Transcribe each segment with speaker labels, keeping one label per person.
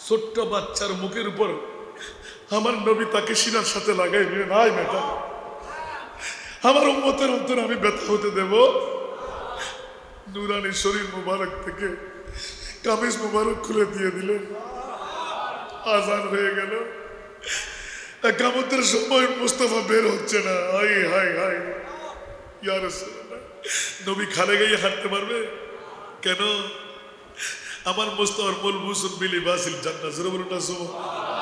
Speaker 1: ছোট্ট বাচ্চার মুখের উপর আমার নবী তাকে সিনার সাথে লাগাই নিয়ে নাই বেটা, আমার উম্মতের অন্তরে আমি ব্যথা হতে দেব? নুরানি শরীর মুবারক থেকে কামিজ মুবারক খুলে দিয়ে দিলেন, আজান হয়ে গেল, একামতের সময় মুস্তাফা বের হচ্ছে না। হাই হাই হাই, ইয়া রাসূলুল্লাহ, নবী খালে গিয়ে হাঁটতে পারবে কেন? আমার মুস্তাফার মুলবুসুন বিলিবাসিল জান্নাত, জোরে বলুন না সুবহানাল্লাহ।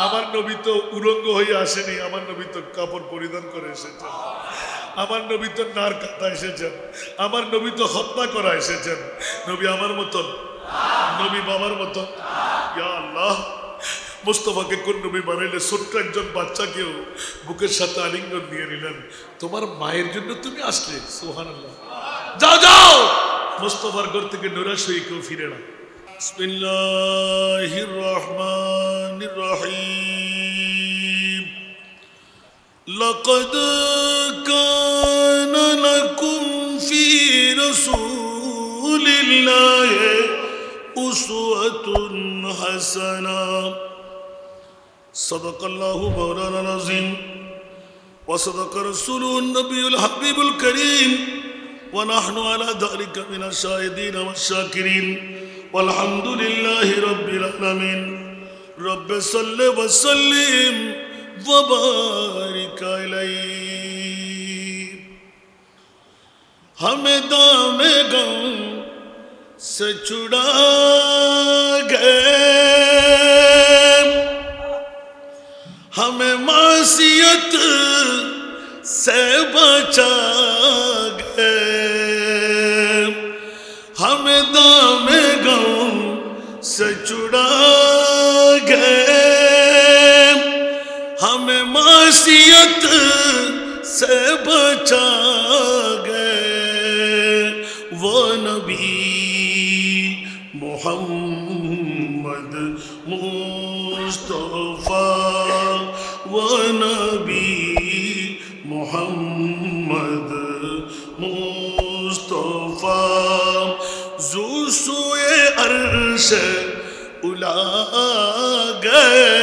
Speaker 1: আমার নবী তো উলঙ্গ হয়ে আসেনি, আমার নবী তো কাপড় পরিধান করে এসেছেন, আমার নবী তো নার কাটা এসেছেন, আমার নবী তো হত্যা করা এসেছেন। নবী আমার মতন, নবী বাবার মতন? ইয়া আল্লাহ, মুস্তাফাকে কোন নবী বানাইলে ছোট্ট একজন বাচ্চাকেও বুকের সাথে আলিঙ্গন দিয়ে নিলেন। তোমার মায়ের জন্য তুমি আসলে, সুবহানাল্লাহ। যাও যাও, মুস্তাফার ঘর থেকে নিরাশ হয়ে কেউ ফিরে না। বিসমিল্লাহির রহমানির রহিম। লাকাদ কানা লাকুম ফি রাসূলিল্লাহি উসওয়াতুন হাসানাহ। সাদাকাল্লাহু মাওলানাল আযীম ওয়া সাদাকা রাসূলুন নবিয়ুল হাবিবুল কারীম ওয়া নাহনু আলা যালিকা মিনাশ শাহিদিন ওয়াশ শাকিরিন ওয়ালহামদুলিল্লাহি রাব্বিল আলামিন। রব্বে সাল্লি ওয়া সাল্লিম ওয়া বারিক আলাইহি। हमें दामे गम से छुड़ा गए, हमें मासियत से बचा गए, हमें दामे गम से छुड़ा गए, हमें मासियत से बचा गए। वो नबी मोहम्मद मुस्तफा, वो नबी मोहम्मद मुस्तफा, ज़ू सूए अर्श उला गए।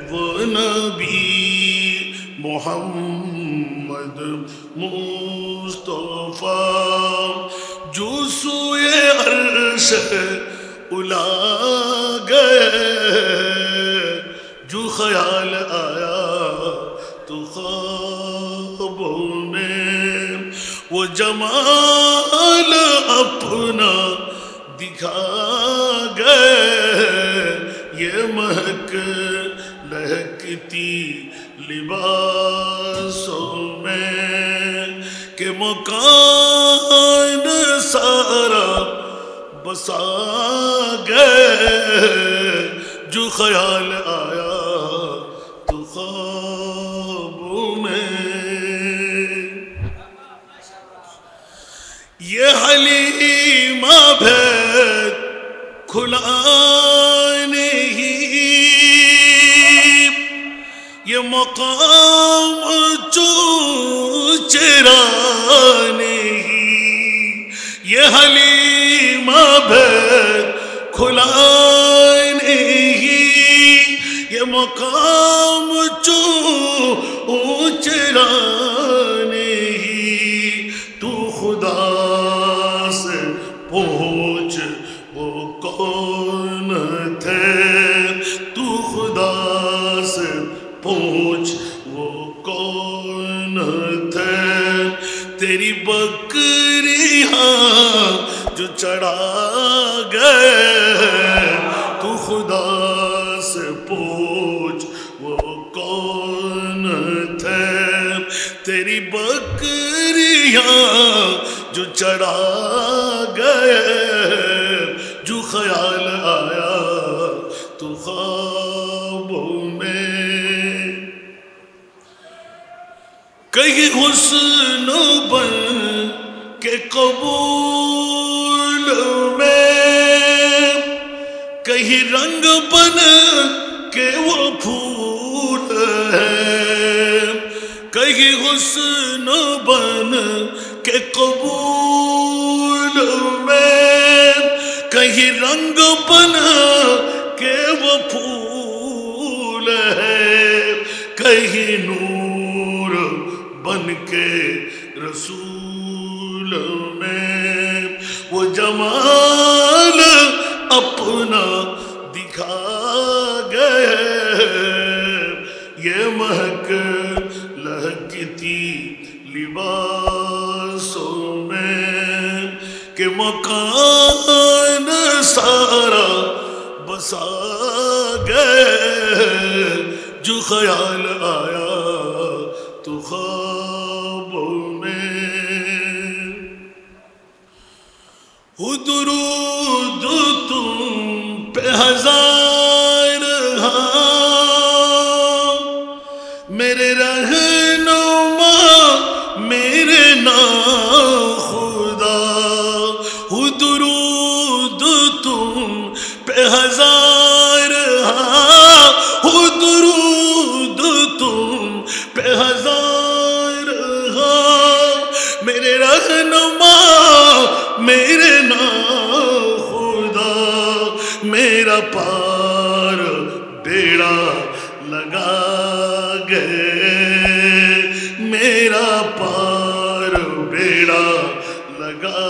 Speaker 1: वो नबी मोहम्मद मुस्तफा, जो सूए अर्श उला गए। जो ख्याल आया तो ख्वाबों में वो जमाल अपना दिखा गए। ये महक लहकती लिबासों में के मकान सारा बसा गए। जो ख्याल आया तो ख्वाबों में ये हलीमा भेद खुला नहीं, ये मकाम जो चेरा नहीं, ये हलीमा भेद खुला नहीं, ये मकाम जो चेरा नहीं। तू खुदा से पूछ वो कौन थे, तू खुदा से पूछ वो कौन थे। तेरी बकरियां जो चढ़ा गए, तू खुदा से पूछ वो कौन थे। तेरी बकरियां जो चढ़ा गए। जो ख्याल आया तो ख्वाबों में कहीं हुस्न बन के कबूल में, कहीं रंग बन के वो फूल है। कहीं हुस्न बन के कबूल में, कहीं रंग बन सही नूर बन के रसूल में वो जमाल अपना दिखा गए। ये महक लहकती लिबासों में कि मकान सारा बसा गए। जो ख्याल आया तो ख्वाबों में हो दुरूद तुम पे हजार हाँ मेरे रहनुमा मेरे ना खुदा। हो दुरूद तुम पे हजार हाँ हो दुरूद तुम पे हजार हाँ मेरे रहनुमा मेरे ना खुदा। मेरा पार बेड़ा लगा गए। मेरा पार बेड़ा लगा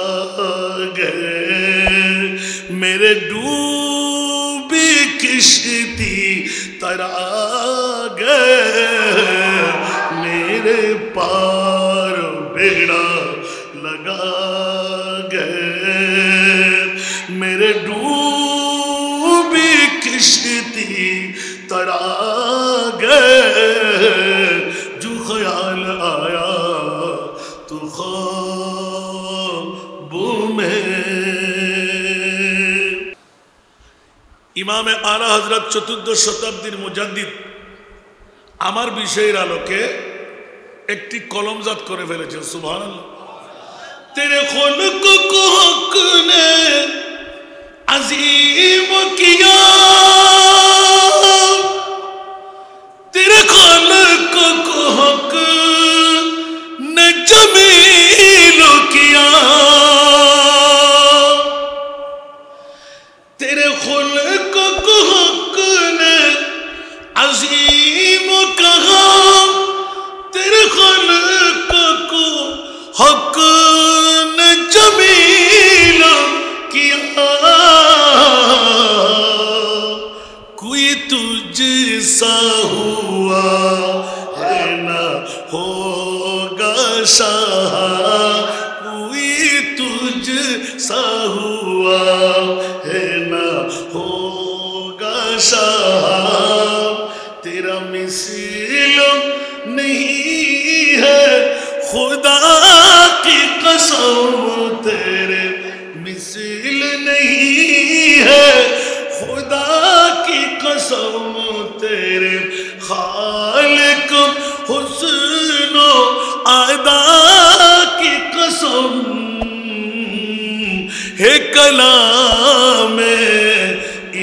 Speaker 1: गए। मेरे डूबी किश्ती तरा गए। मेरे पार बेड़ा लगा गए। मेरे डूबी किश्ती तरा गए। जो ख्याल आया तो ख्वाबों में। ইমামে আলা হযরত চতুর্দশ শতাব্দীর মুজাদ্দিদ আমার বিষয়ের আলোকে একটি কলমজাত করে ফেলেছেন। সুবহানাল্লাহ। তেরে খুলক কো হক নে আজিম কিয়া तेरे खालिक को हक ने जमील किया। तेरे खालिक को हक ने अजीम कहा। तेरे खालिक को हक ने जमील किया। कोई तुझसा हुआ है ना होगा शाह। कोई तुझसा हुआ है ना होगा शाह। तेरा मिसल नहीं है खुदा की कसम। तेरे मिसल नहीं है खुदा की कसम। तेरे खालिक हुस्नो अदा की कसम। है कलामे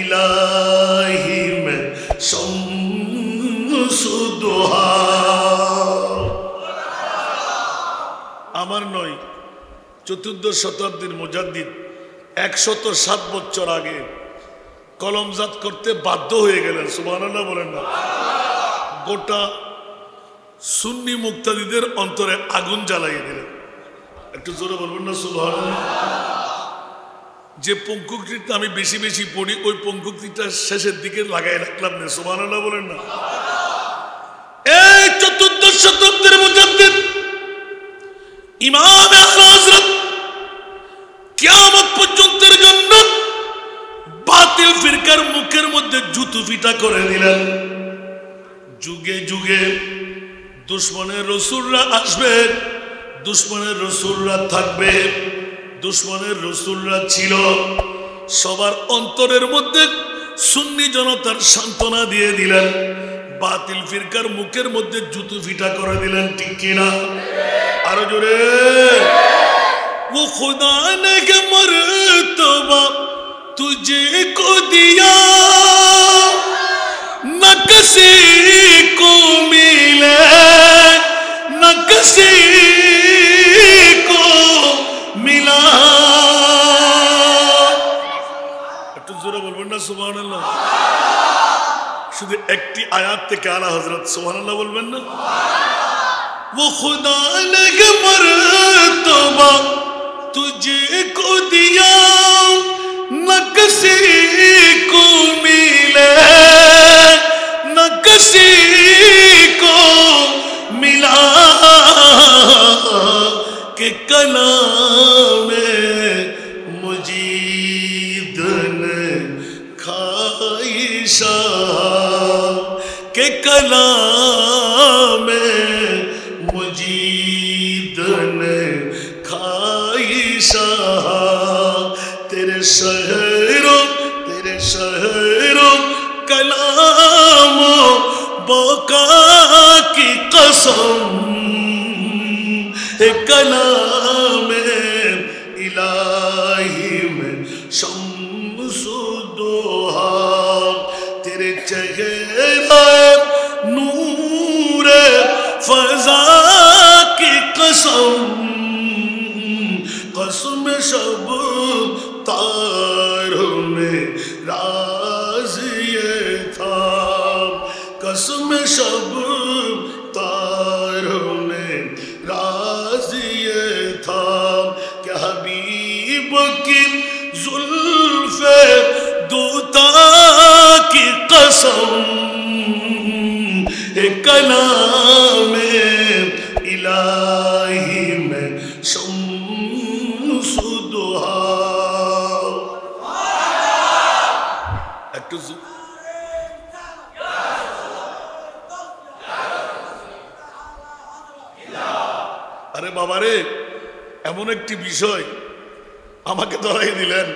Speaker 1: इलाही में शम्सु दुहा। আমার নয় চতুর্দশ শতাব্দীর মুজাদ্দিদ 107 বছর আগে কলমজাত করতে বাধ্য হয়ে গেলেন। সুবহানাল্লাহ বলেন না। গোটা সুন্নি মুক্তাদিদের অন্তরে আগুন জ্বালিয়ে দিলেন। একটু জোরে বলবেন না সুবহানাল্লাহ। যে পঙ্কুক্তিটা আমি বেশি বেশি পড়ি ওই পঙ্কুক্তিটা শেষের দিকে লাগাই রাখলাম না। সুবহানাল্লাহ বলেন না। এই চতুর্দশ শতাব্দীর মুজাদ্দিদ ইমাম আলা হযরত কিয়ামত পর্যন্তের জন্য বাতিল ফিরকার মুখের মধ্যে জুতো ফিটা করে দিলেন। যুগে যুগে দুশমনের রসুলরা আসবে, দুশমনের রসুলরা থাকবে। দুশমনের রসুলরা ছিল, সবার অন্তরের মধ্যে সুন্নি জনতার সান্ত্বনা দিয়ে দিলেন। বাতিল ফিরকার মুখের মধ্যে জুতো ফিটা করে দিলেন। ঠিক কিনা? আরো জোরে। वो खुदा ने के मर्तबा तुझको दिया न किसी को मिले न किसी को मिला। একটু জোরে বলবেন না সুবহানাল্লাহ। শুধু একটি আয়াত থেকে আলা হযরত সুবহানাল্লাহ বলবেন না? वो खुदा ने मर्तबा तुझको दिया न किसी को मिले न किसी को मिला के कलाम मुजीद ने खाइशा के कलाम मुजीद ने खाइशा तेरे शहरों कलामों बका की कसम कलाम इलाही में शम्सुद्दोहा तेरे चेहरा नूर फजा की कसम कसम शब तारों में राज ये था कसम शब तारों में राज ये था कि हबीब की जुल्फ़े दूता की कसम कलाम इलाही में शम्सुद्दोहा একটু আরে বাবা রে এমন একটি বিষয় আমাকে ধরাই দিলেন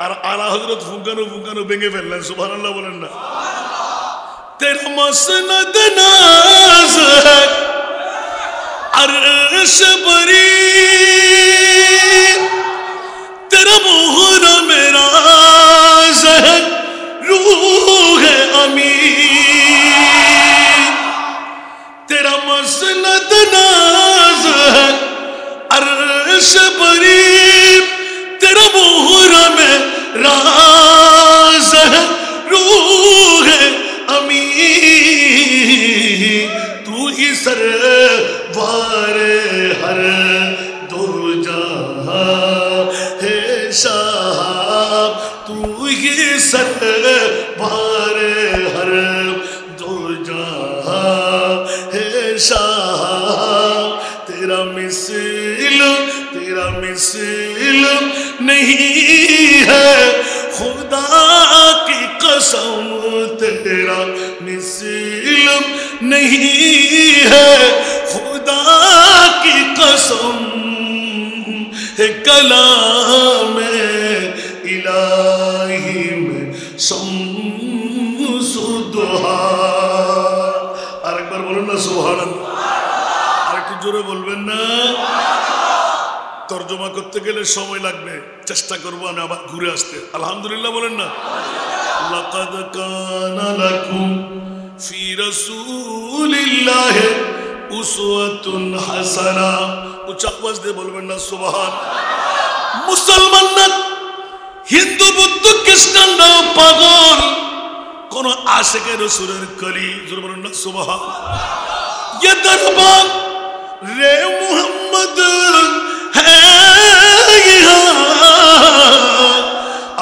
Speaker 1: আর আলা হযরত ফুঙ্কানো ভেঙে ফেললেন সুবহানাল্লাহ বলেন না तेरा मसनद नाज है अर्श बरी तेरा मुहर्रम राज है रूह अमी तेरा मसनद नाज है अर्श बरी तेरा मुहर्रम राज है रूह अमी तू ही सरवार हर दो जहां है शाह तू ही सरवार हर दो जहां है शाह तेरा मिसल नहीं है खुदा की कसम तेरा मिसल नहीं है खुदा की कसम है कलाम इलाही में शम्सुद्दोहा আরেকবার বলুন না সুবহানাল্লাহ আরেকটু জোরে বলবেন না তরজমা করতে গেলে সময় লাগবে চেষ্টা করব আমি আবার ঘুরে আসতে আলহামদুলিল্লাহ বলেন না লাকাদ কানা লাকুম ফি রাসূলিল্লাহি উসওয়াতুন হাসানা উচ্চ আওয়াজ দিয়ে বলবেন না সুবহান মুসলমান না হিন্দু বুদ্ধ খ্রিস্টানরা পাগল কোন আশিকে রাসূলের কলি জোরে বলুন না সুবহান ये दरबार रे मोहम्मद है यहाँ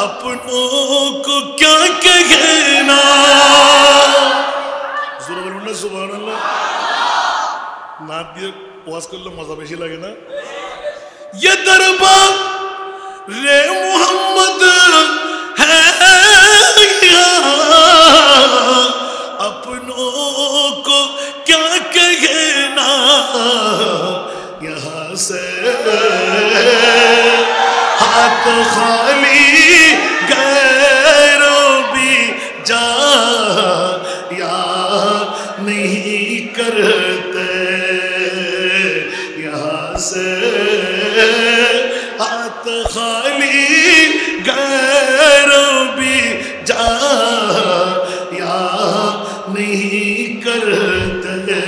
Speaker 1: अपनों को क्या कहना जोर बोलूं ना सुभान अल्लाह ना दिए वाज करले मजा बेশি লাগে না ये दरबार रे मोहम्मद है यहाँ अपनों को क्या कहना यहाँ से हाथ खाली गैरों भी जा या नहीं करते यहाँ से हाथ खाली गैरों भी जा या नहीं करते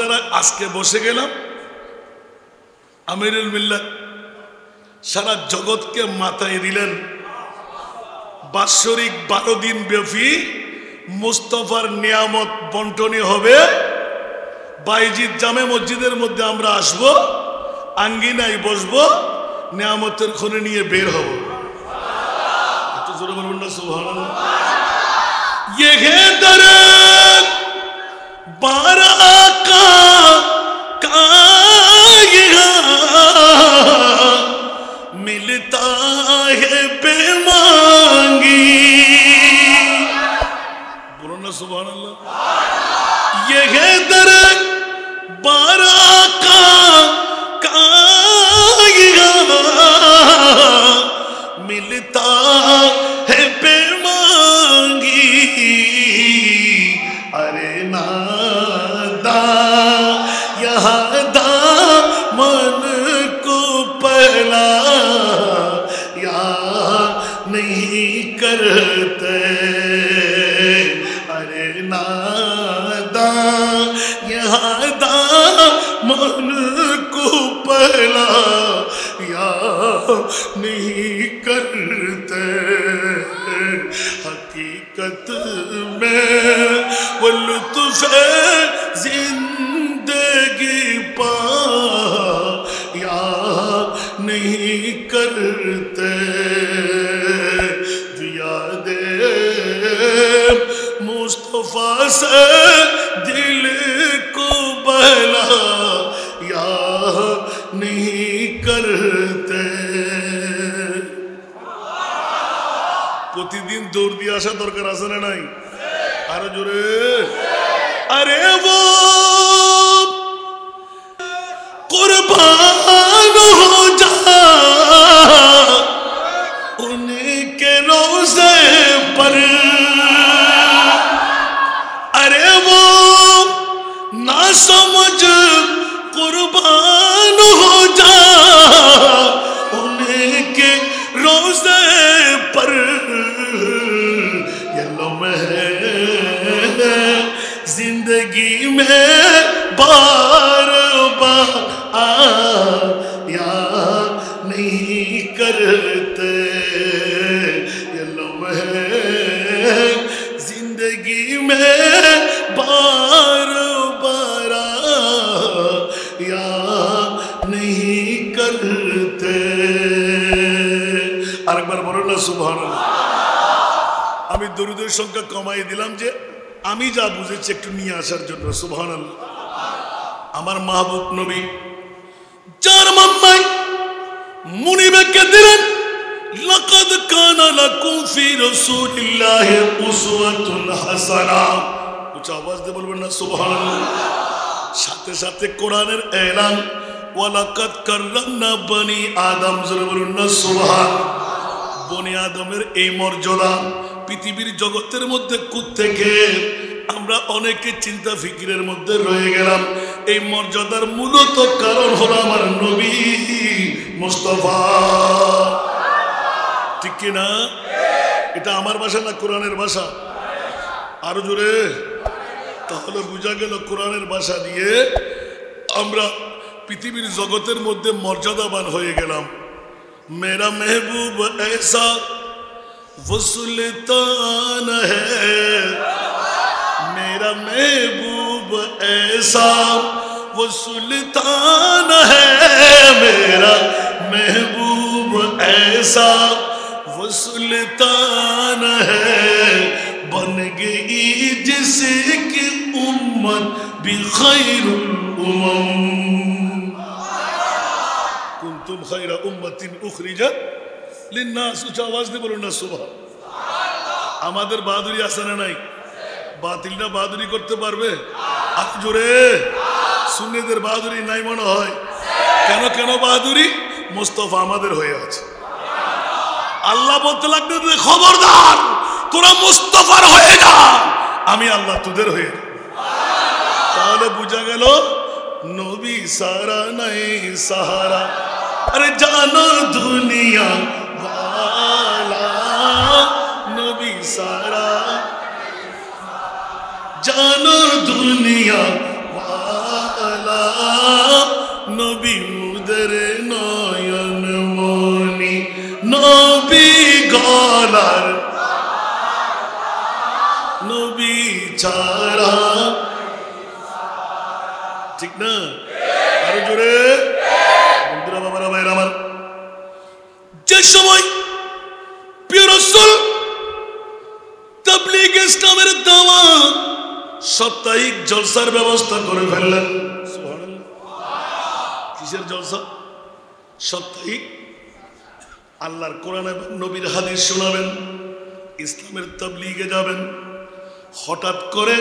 Speaker 1: যারা আজকে বসে গেলাম, আমিরুল মিল্লাত সারা জগৎকে মাথায় দিলেন। বাৎসরিক 12 দিন ব্যাপী মুস্তাফার নিয়ামত বন্টনী হবে। বাইজিদ জামে মসজিদের মধ্যে আমরা আসব, আঙ্গিনায় বসবো, নিয়ামতের খনি নিয়ে বের হব। একটু জোরে বলবেন না সুবহানাল্লাহ। ये है दर बाराका का मिलता है बेमांगी। बोलो ना सुबहानल्लाह। ये है दर बाराका का मिलता है बेमांगी। अरे नादा यहाँ दामन को पहला या नहीं करते। अरे नादा यहाँ दामन को पहला या नहीं करते। हकीकत में वो लुत्फ़ जिंदगी पा या नहीं करते। यादे मुस्तफा से दिल को बहला या नहीं करते। প্রতিদিন দৌড় দিয়ে আসা দরকার আছে না নাই? আরো জোরে। আরে वो कुर्बान हो जा उनके रोज़े पर। अरे वो ना समझ कुर्बान हो जा उनके रोज़े पर। ये लम्हे जिंदगी में बार बार या नहीं करते। ये लम्हे जिंदगी में बार बार या नहीं करते। আরেকবার বলুন না সুবহানাল্লাহ। আমি দরুদের সংখ্যা কমাই দিলাম যে আমি যা বুঝেছি একটু নিয়ে আসার জন্য। সুবহানাল্লাহ। আমার মাহবুব নবী যার মাম্মাই মুনিবেকে দিলেন লাকাদ কানা লাকুম ফি রাসূলিল্লাহি উসওয়াতুন হাসানাহ। উচ্চ আওয়াজ দিয়ে বলবেন না সুবহানাল্লাহ। সাথে সাথে কোরআনের এলান ওয়ালাকাদ কাররামনা বনি আদম। জোরে বলুন না সুবহানাল্লাহ। বনি আদমের এই মর্যাদা পৃথিবীর জগতের মধ্যে কোত্থেকে আমরা অনেকে চিন্তা ফিকিরের মধ্যে রয়ে গেলাম। এই মর্যাদার মূলত কারণ হলো আমার নবী মুস্তাফা। ঠিক কি না? এটা আমার ভাষা না কোরআনের ভাষা? আরো জোরে। তাহলে বোঝা গেল কোরআনের ভাষা দিয়ে আমরা পৃথিবীর জগতের মধ্যে মর্যাদাবান হয়ে গেলাম। मेरा महबूब ऐसा वो सुल्तान है। मेरा महबूब ऐसा वो सुल्तान है। मेरा महबूब ऐसा वो सुल्तान है। बन गई जिसकी उम्मत भी खैरुल उम्म। কুনতুম খায়রা উম্মাতিন উখরিজাত লিন্নাস। উচ্চ আওয়াজ দিয়ে বলুন না সুবহানাল্লাহ। আমাদের বাহাদুরি আছে না নাই? বাতিলটা বাহাদুরি করতে পারবে? আর জোরে। সুন্নিদের বাহাদুরি নাই মনে হয়। কেন কেন বাহাদুরি? মুস্তাফা আমাদের হয়ে আছে। আল্লাহ বলতে লাগবে খবরদার তোরা মুস্তাফার হয়ে যা, আমি আল্লাহ তোদের হয়ে যা। তাহলে বোঝা গেল নবী সারা নাই সাহারা। अरे जानो दुनिया वाला नबी सारा। जानो दुनिया वाला নবী গলার নবী ছাড়া ঠিক না আরো জোরে বন্ধুরা বাবারা ভাইরা আমার যে সময় প্রিয় রাসূল তাবলীগ ইসলামের দাওয়াত সাপ্তাহিক জলসার ব্যবস্থা করে ফেললেন সুবহানাল্লাহ কিসের জলসা সাপ্তাহিক আল্লাহর কোরআন এবং নবীর হাদিস শোনাবেন ইসলামের তাবলীগে যাবেন হঠাৎ করে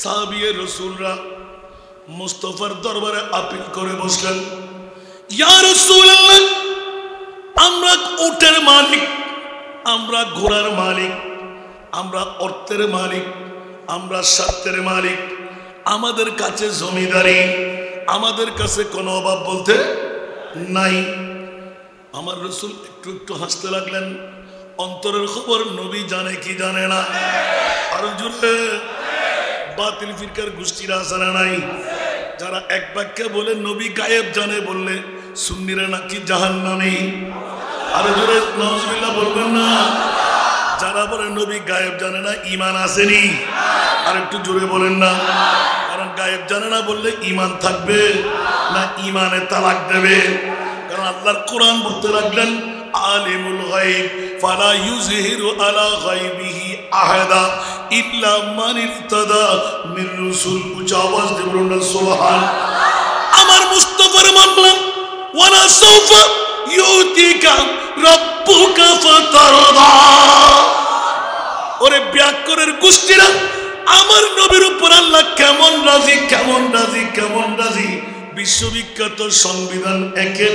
Speaker 1: সাহাবিয়ে রাসূলরা মুস্তাফার দরবারে আপিল করে বসলেন ইয়া রাসূলুল্লাহ আমরা উটের মালিক আমরা ঘোড়ার মালিক আমরা অর্থের মালিক আমরা স্বার্থের মালিক আমাদের কাছে জমিদারি আমাদের কাছে কোনো অভাব বলতে নাই আমার রাসূল একটু একটু হাসতে লাগলেন অন্তরের খবর নবী জানে কি জানে না আর জোরে বাতিল ফিরকার গোষ্ঠীরা জানা নাই যারা এক বাক্যে বলে নবী গায়েব জানে বললে সুন্নিরা নাকি জাহান্নামী আর জোরে নাউজুবিল্লাহ বলবেন না যারা বলে নবী গায়েব জানে না ঈমান আসেনি আর একটু জোরে বলেন না কারণ গায়েব জানে না বললে ঈমান থাকবে না ঈমানে তালাক দেবে কারণ আল্লাহর কোরআন বলতে লাগলেন আলিমুল গায়ব ফালা ইউযহিরু আলা গায়বিহি আহাদা ইল্লা মান ইরতাদা মির রাসূল উচ্চ আওয়াজ দিয়ে বলুন সুবহান আমার মুস্তাফার মানলাম ওয়ালা সাউফা ইউতিকা রাব্বুকা ফাতারদা ওরে ব্যাকরণের গোষ্ঠীরা আমার নবীর উপর আল্লাহ কেমন রাজি কেমন রাজি কেমন রাজি বিশ্ববিখ্যাত সংবিধান একে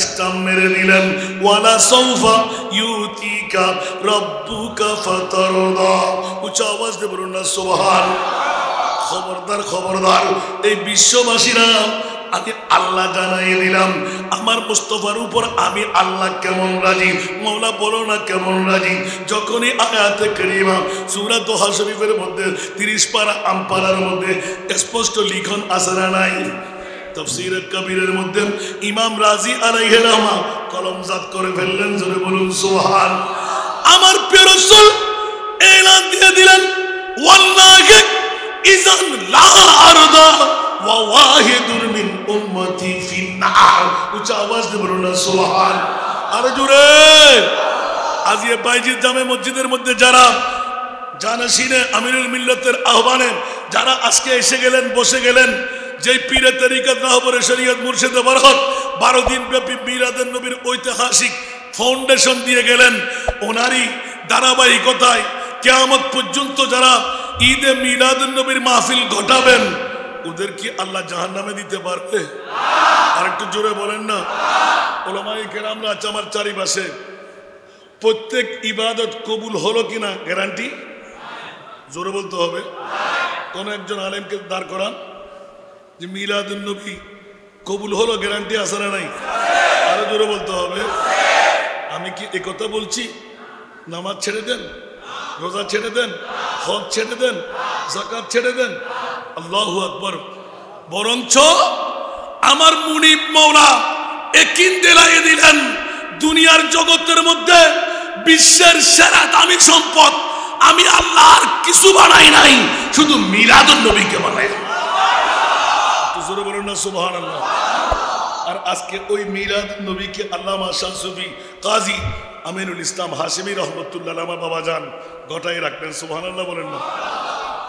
Speaker 1: স্টাম্প মেরে দিলেন ওয়ালা সাউফা ইউতিকা রাব্বুকা ফাতারদা উচ্চ আওয়াজ দিয়ে বলুন না সুবহান খবরদার খবরদার এই বিশ্ববাসীরা আমি আল্লাহ জানাই দিলাম আমার মুস্তাফার উপর আমি আল্লাহ কেমন রাজি মওলা বলো না কেমন রাজি যখনই আয়াতে কারিমা সূরা দোহা শরীফের মধ্যে 30 পারা আমপারার মধ্যে স্পষ্ট লিখন আছে না নাই তাফসীর কবিরের মধ্যে ইমাম রাজি আলাইহি রাহমা কলমজাত করে ফেললেন জোরে বলুন সুবহান আমার প্রিয় রাসূল এলান দিয়ে দিলেন ওয়াল্লাহি ইযান লা আরদা ওয়া ওয়াহিদুন মিন উম্মতি ফিন নার উচ্চ আওয়াজ দিয়ে বলুন সুবহান আর জোরে আজিয়ে বাইজিদ জামে মসজিদের মধ্যে যারা জানাশিনে আমিরুল মিল্লাতের আহ্বানে যারা আজকে এসে গেলেন বসে গেলেন যেই পীরে তরিকত রাহবরে শরীয়ত মুর্শিদে বরকত 12 দিন ব্যাপী মিলাদুন নবীর ঐতিহাসিক ফাউন্ডেশন দিয়ে গেলেন ওনারই ধারাবাহিকতায় কিয়ামত পর্যন্ত যারা ঈদে মিলাদুন নবীর মাহফিল ঘটাবেন ওদের কি আল্লাহ জাহান্নামে দিতে পারবে আর একটু জোরে বলেন না উলামায়ে কেরামরা আছে আমার চারিপাশে প্রত্যেক ইবাদত কবুল হলো কিনা গ্যারান্টি জোরে বলতে হবে কোন একজন আলেমকে দাঁড় করান যে মিলাদুন নবী কবুল হলো গ্যারান্টি আছে না নাই আরো জোরে বলতে হবে আমি কি এই কথা বলছি নামাজ ছেড়ে দেন রোজা ছেড়ে দেন হজ ছেড়ে দেন যাকাত ছেড়ে দেন আল্লাহু আকবার বরঞ্চ আমার মুনিব মাওলা একিন দিলায়ে দিলেন দুনিয়ার জগতের মধ্যে বিশ্বের সেরা দামি সম্পদ আমি আল্লাহর কিছু বানাই নাই শুধু মিলাদুন নবীকে বানাইলাম জোরে বলুন না সুবহানাল্লাহ আর আজকে ওই মিলাদুন নবীকে আল্লামা শাহ সুফি কাজী আমিনুল ইসলাম হাশিমি রহমতুল্লাহ আমার বাবা জান ঘটাই রাখবেন সুবহানাল্লাহ বলেন না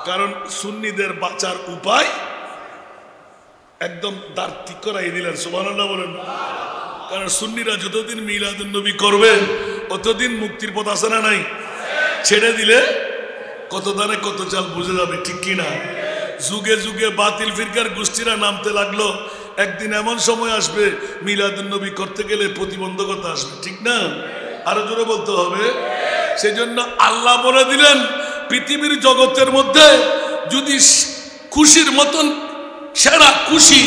Speaker 1: কারণ সুন্নিদের বাঁচার উপায় একদম দার্থিক করাই দিলেন সুবহানাল্লাহ বলেন না কারণ সুন্নিরা যতদিন মিলাদুন নবী করবে ততদিন মুক্তির পথ আছে না নাই ছেড়ে দিলে কত দানে কত চাল বুঝে যাবে ঠিক কি না যুগে যুগে বাতিল ফিরকার গোষ্ঠীরা নামতে লাগলো একদিন এমন সময় আসবে মিলাদুন নবী করতে গেলে প্রতিবন্ধকতা আসবে ঠিক না আরো জোরে বলতে হবে সেজন্য আল্লাহ বলে দিলেন পৃথিবীর জগতের মধ্যে যদি খুশির মতন সেরা খুশি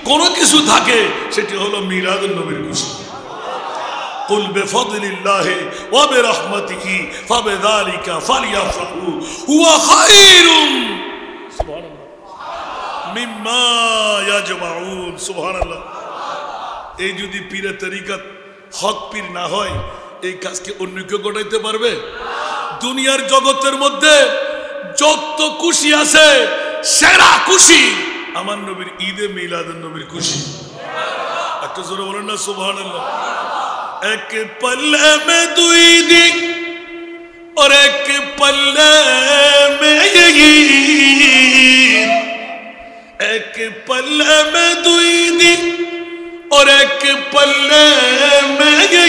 Speaker 1: কোন কিছু থাকে সেটি হলো মিলাদুন নবীর খুশি কুল বিফাদলিল্লাহি ওয়া বিরহমাতিহি ফাবিযালিকা ফালইফরাহু হুয়া খায়রুম সুবহানাল্লাহ মিম্মা ইয়াজমাউন সুবহানাল্লাহ এই যদি পীরে তরিকত হক পীর না হয় এই কাজকে অন্য কেউ ঘটাইতে পারবে? দুনিয়ার জগতের মধ্যে যত খুশি আছে সেরা খুশি আমার নবীর ঈদে মিলাদুন নবীর খুশি। একটা জোরে বলেন না সুবহানাল্লাহ। এক পল্লে মে দুই দিন और एक पल्ले में ईद, एक पल्ले में दुई दिन और एक पल्ले में ईद,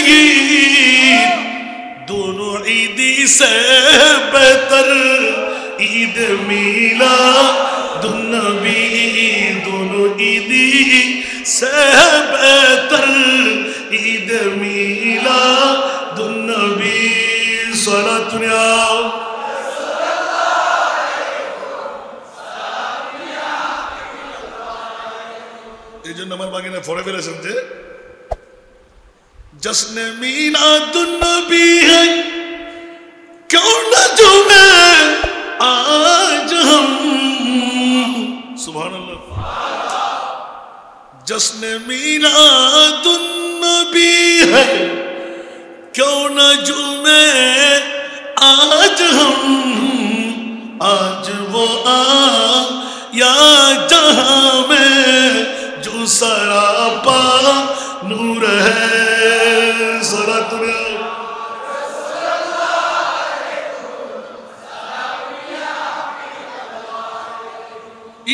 Speaker 1: दोनों ईदी से बेहतर ईद मिलादुन्नबी, दोनों ईदी से बेहतर ईद मिलादुन्नबी। এই জন্য আমার বাগিনা ফরে ফেলেছেন যে জশ্নে মিলাদুন নবী है क्यों न झूमे आज हम, सुभान अल्लाह। जश्ने मिलादुन नबी है क्यों न झूमे आज हम, आज वो आया जहां में जो सरापा नूर है।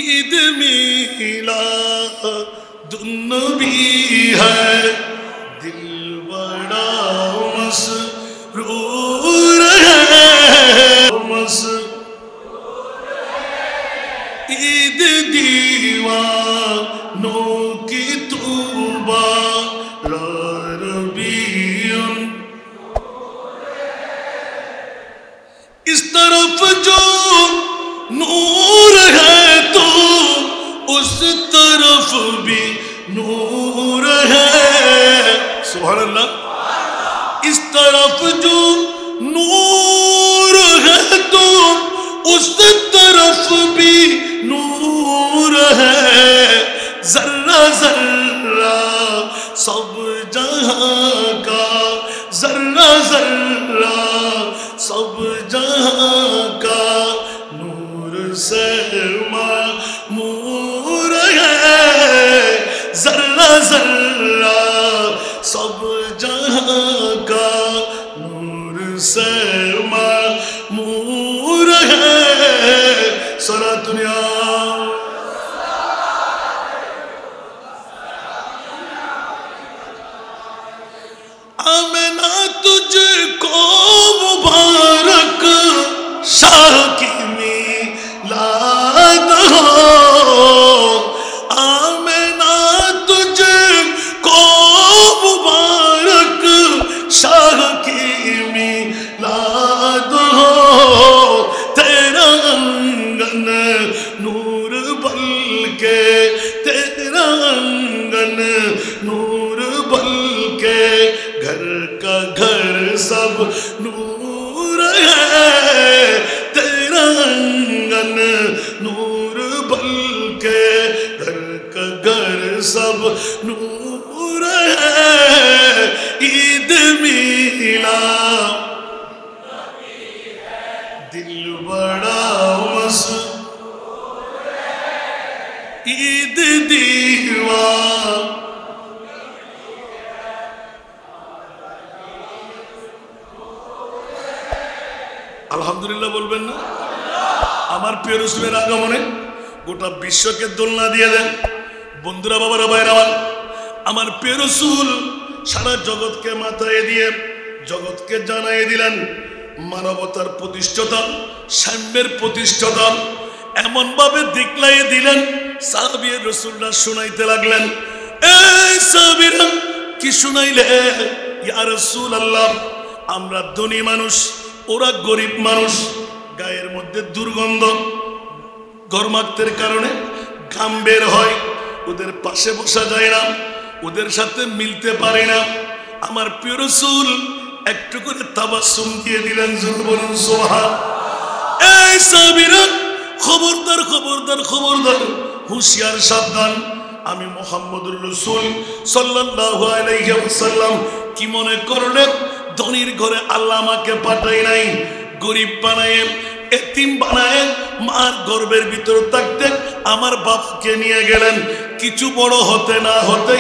Speaker 1: ईद मिलादुन नबी है दिल बड़ा मसरूर है, ईद दीवानों की तूबा रबीउन, इस तरफ जो नूर है तो उस तरफ भी नूर है, सुभान अल्लाह। इस तरफ जो नूर है तो उस तरफ भी नूर है, जर्रा जर्रा सब जहां का, जर्रा जर्रा सब जहां का नूर से मामूर है, जर्रा जर्रा सब जहां का नूर से मामूर है। सारा दुनिया आमिना तुझको मुबारक शाह की मिलाद हो, आमिना तुझको मुबारक शाह की मिलाद हो, तेरा अंगन नूर बल्कि, तेरा अंगन नूर बल्कि घर का घर सब नूर है, तेरा अंगन नूर बल्कि घर का घर सब नूर है। ईद मिला दिल बड़ा मसरूर है, ईद दीवा আলহামদুলিল্লাহ বলবেন না? আমার প্রিয় রাসূলের আগমনে গোটা বিশ্বকে দোলনা দিয়ে দেন। বন্ধুরা, বাবারা, ভাইরা, আমার প্রিয় রাসূল সারা জগৎকে মাথায় দিয়ে জগৎকে জানাই দিলেন মানবতার প্রতিষ্ঠাতা, সাম্যের প্রতিষ্ঠাতা। এমন ভাবে দিকলাই দিলেন সাহাবী রাসূলরা শুনাইতে লাগলেন। এই সাহাবীরা কি শুনাইলে? ইয়া রাসূলুল্লাহ, আমরা ধনী মানুষ, ওরা গরিব মানুষ, গায়ের মধ্যে দুর্গন্ধ, গরমাক্তের কারণে ঘাম বের হয়, ওদের পাশে বসা যায় না, ওদের সাথে মিলতে পারে না। আমার প্রিয় রাসূল একটু করে তাবাসসুম দিয়ে দিলেন। জোরে বলুন সুবহান। এই সাহাবীরা খবরদার, খবরদার, খবরদার, হুঁশিয়ার, সাবধান। আমি মুহাম্মদুর রাসূল সাল্লাল্লাহু আলাইহি ওয়াসাল্লাম কি মনে করলেন ধনীর ঘরে আল্লাহ আমাকে পাঠাই নাই, গরিব বানায় এতিম বানায় মার গর্ভের ভিতর থাকতে আমার বাপকে নিয়ে গেলেন। কিছু বড় হতে না হতে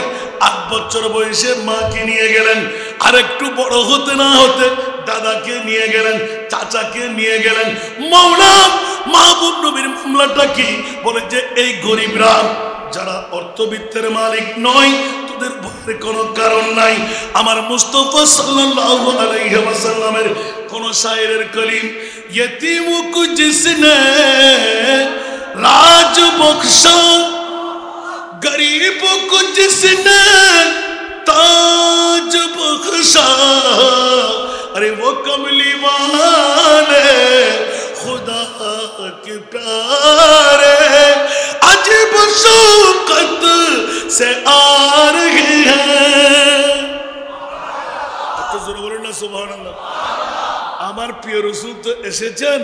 Speaker 1: 8 বছর বয়সে মাকে নিয়ে গেলেন, আর একটু বড় হতে না হতে দাদাকে নিয়ে গেলেন, চাচাকে নিয়ে গেলেন। মাওলা মাহবুব নবীর মামলাটা কি? বলে যে এই গরিবরা যারা অর্থবিত্তের মালিক নয়, তোদের ভয়ের কোনো কারণ নাই। আমার মুস্তাফা সাল্লাল্লাহু আলাইহি ওয়াসাল্লামের কোন শায়েরের কলিম, यतीम को जिसने राज बख्शा, गरीब को जिसने ताज बख्शा, अरे वो कमली वाले खुदा के प्यारे अजीब शौकत से आ रही है। तो जरूर बोलो ना सुभान अल्लाह। আমার প্রিয় রাসূল তো এসেছেন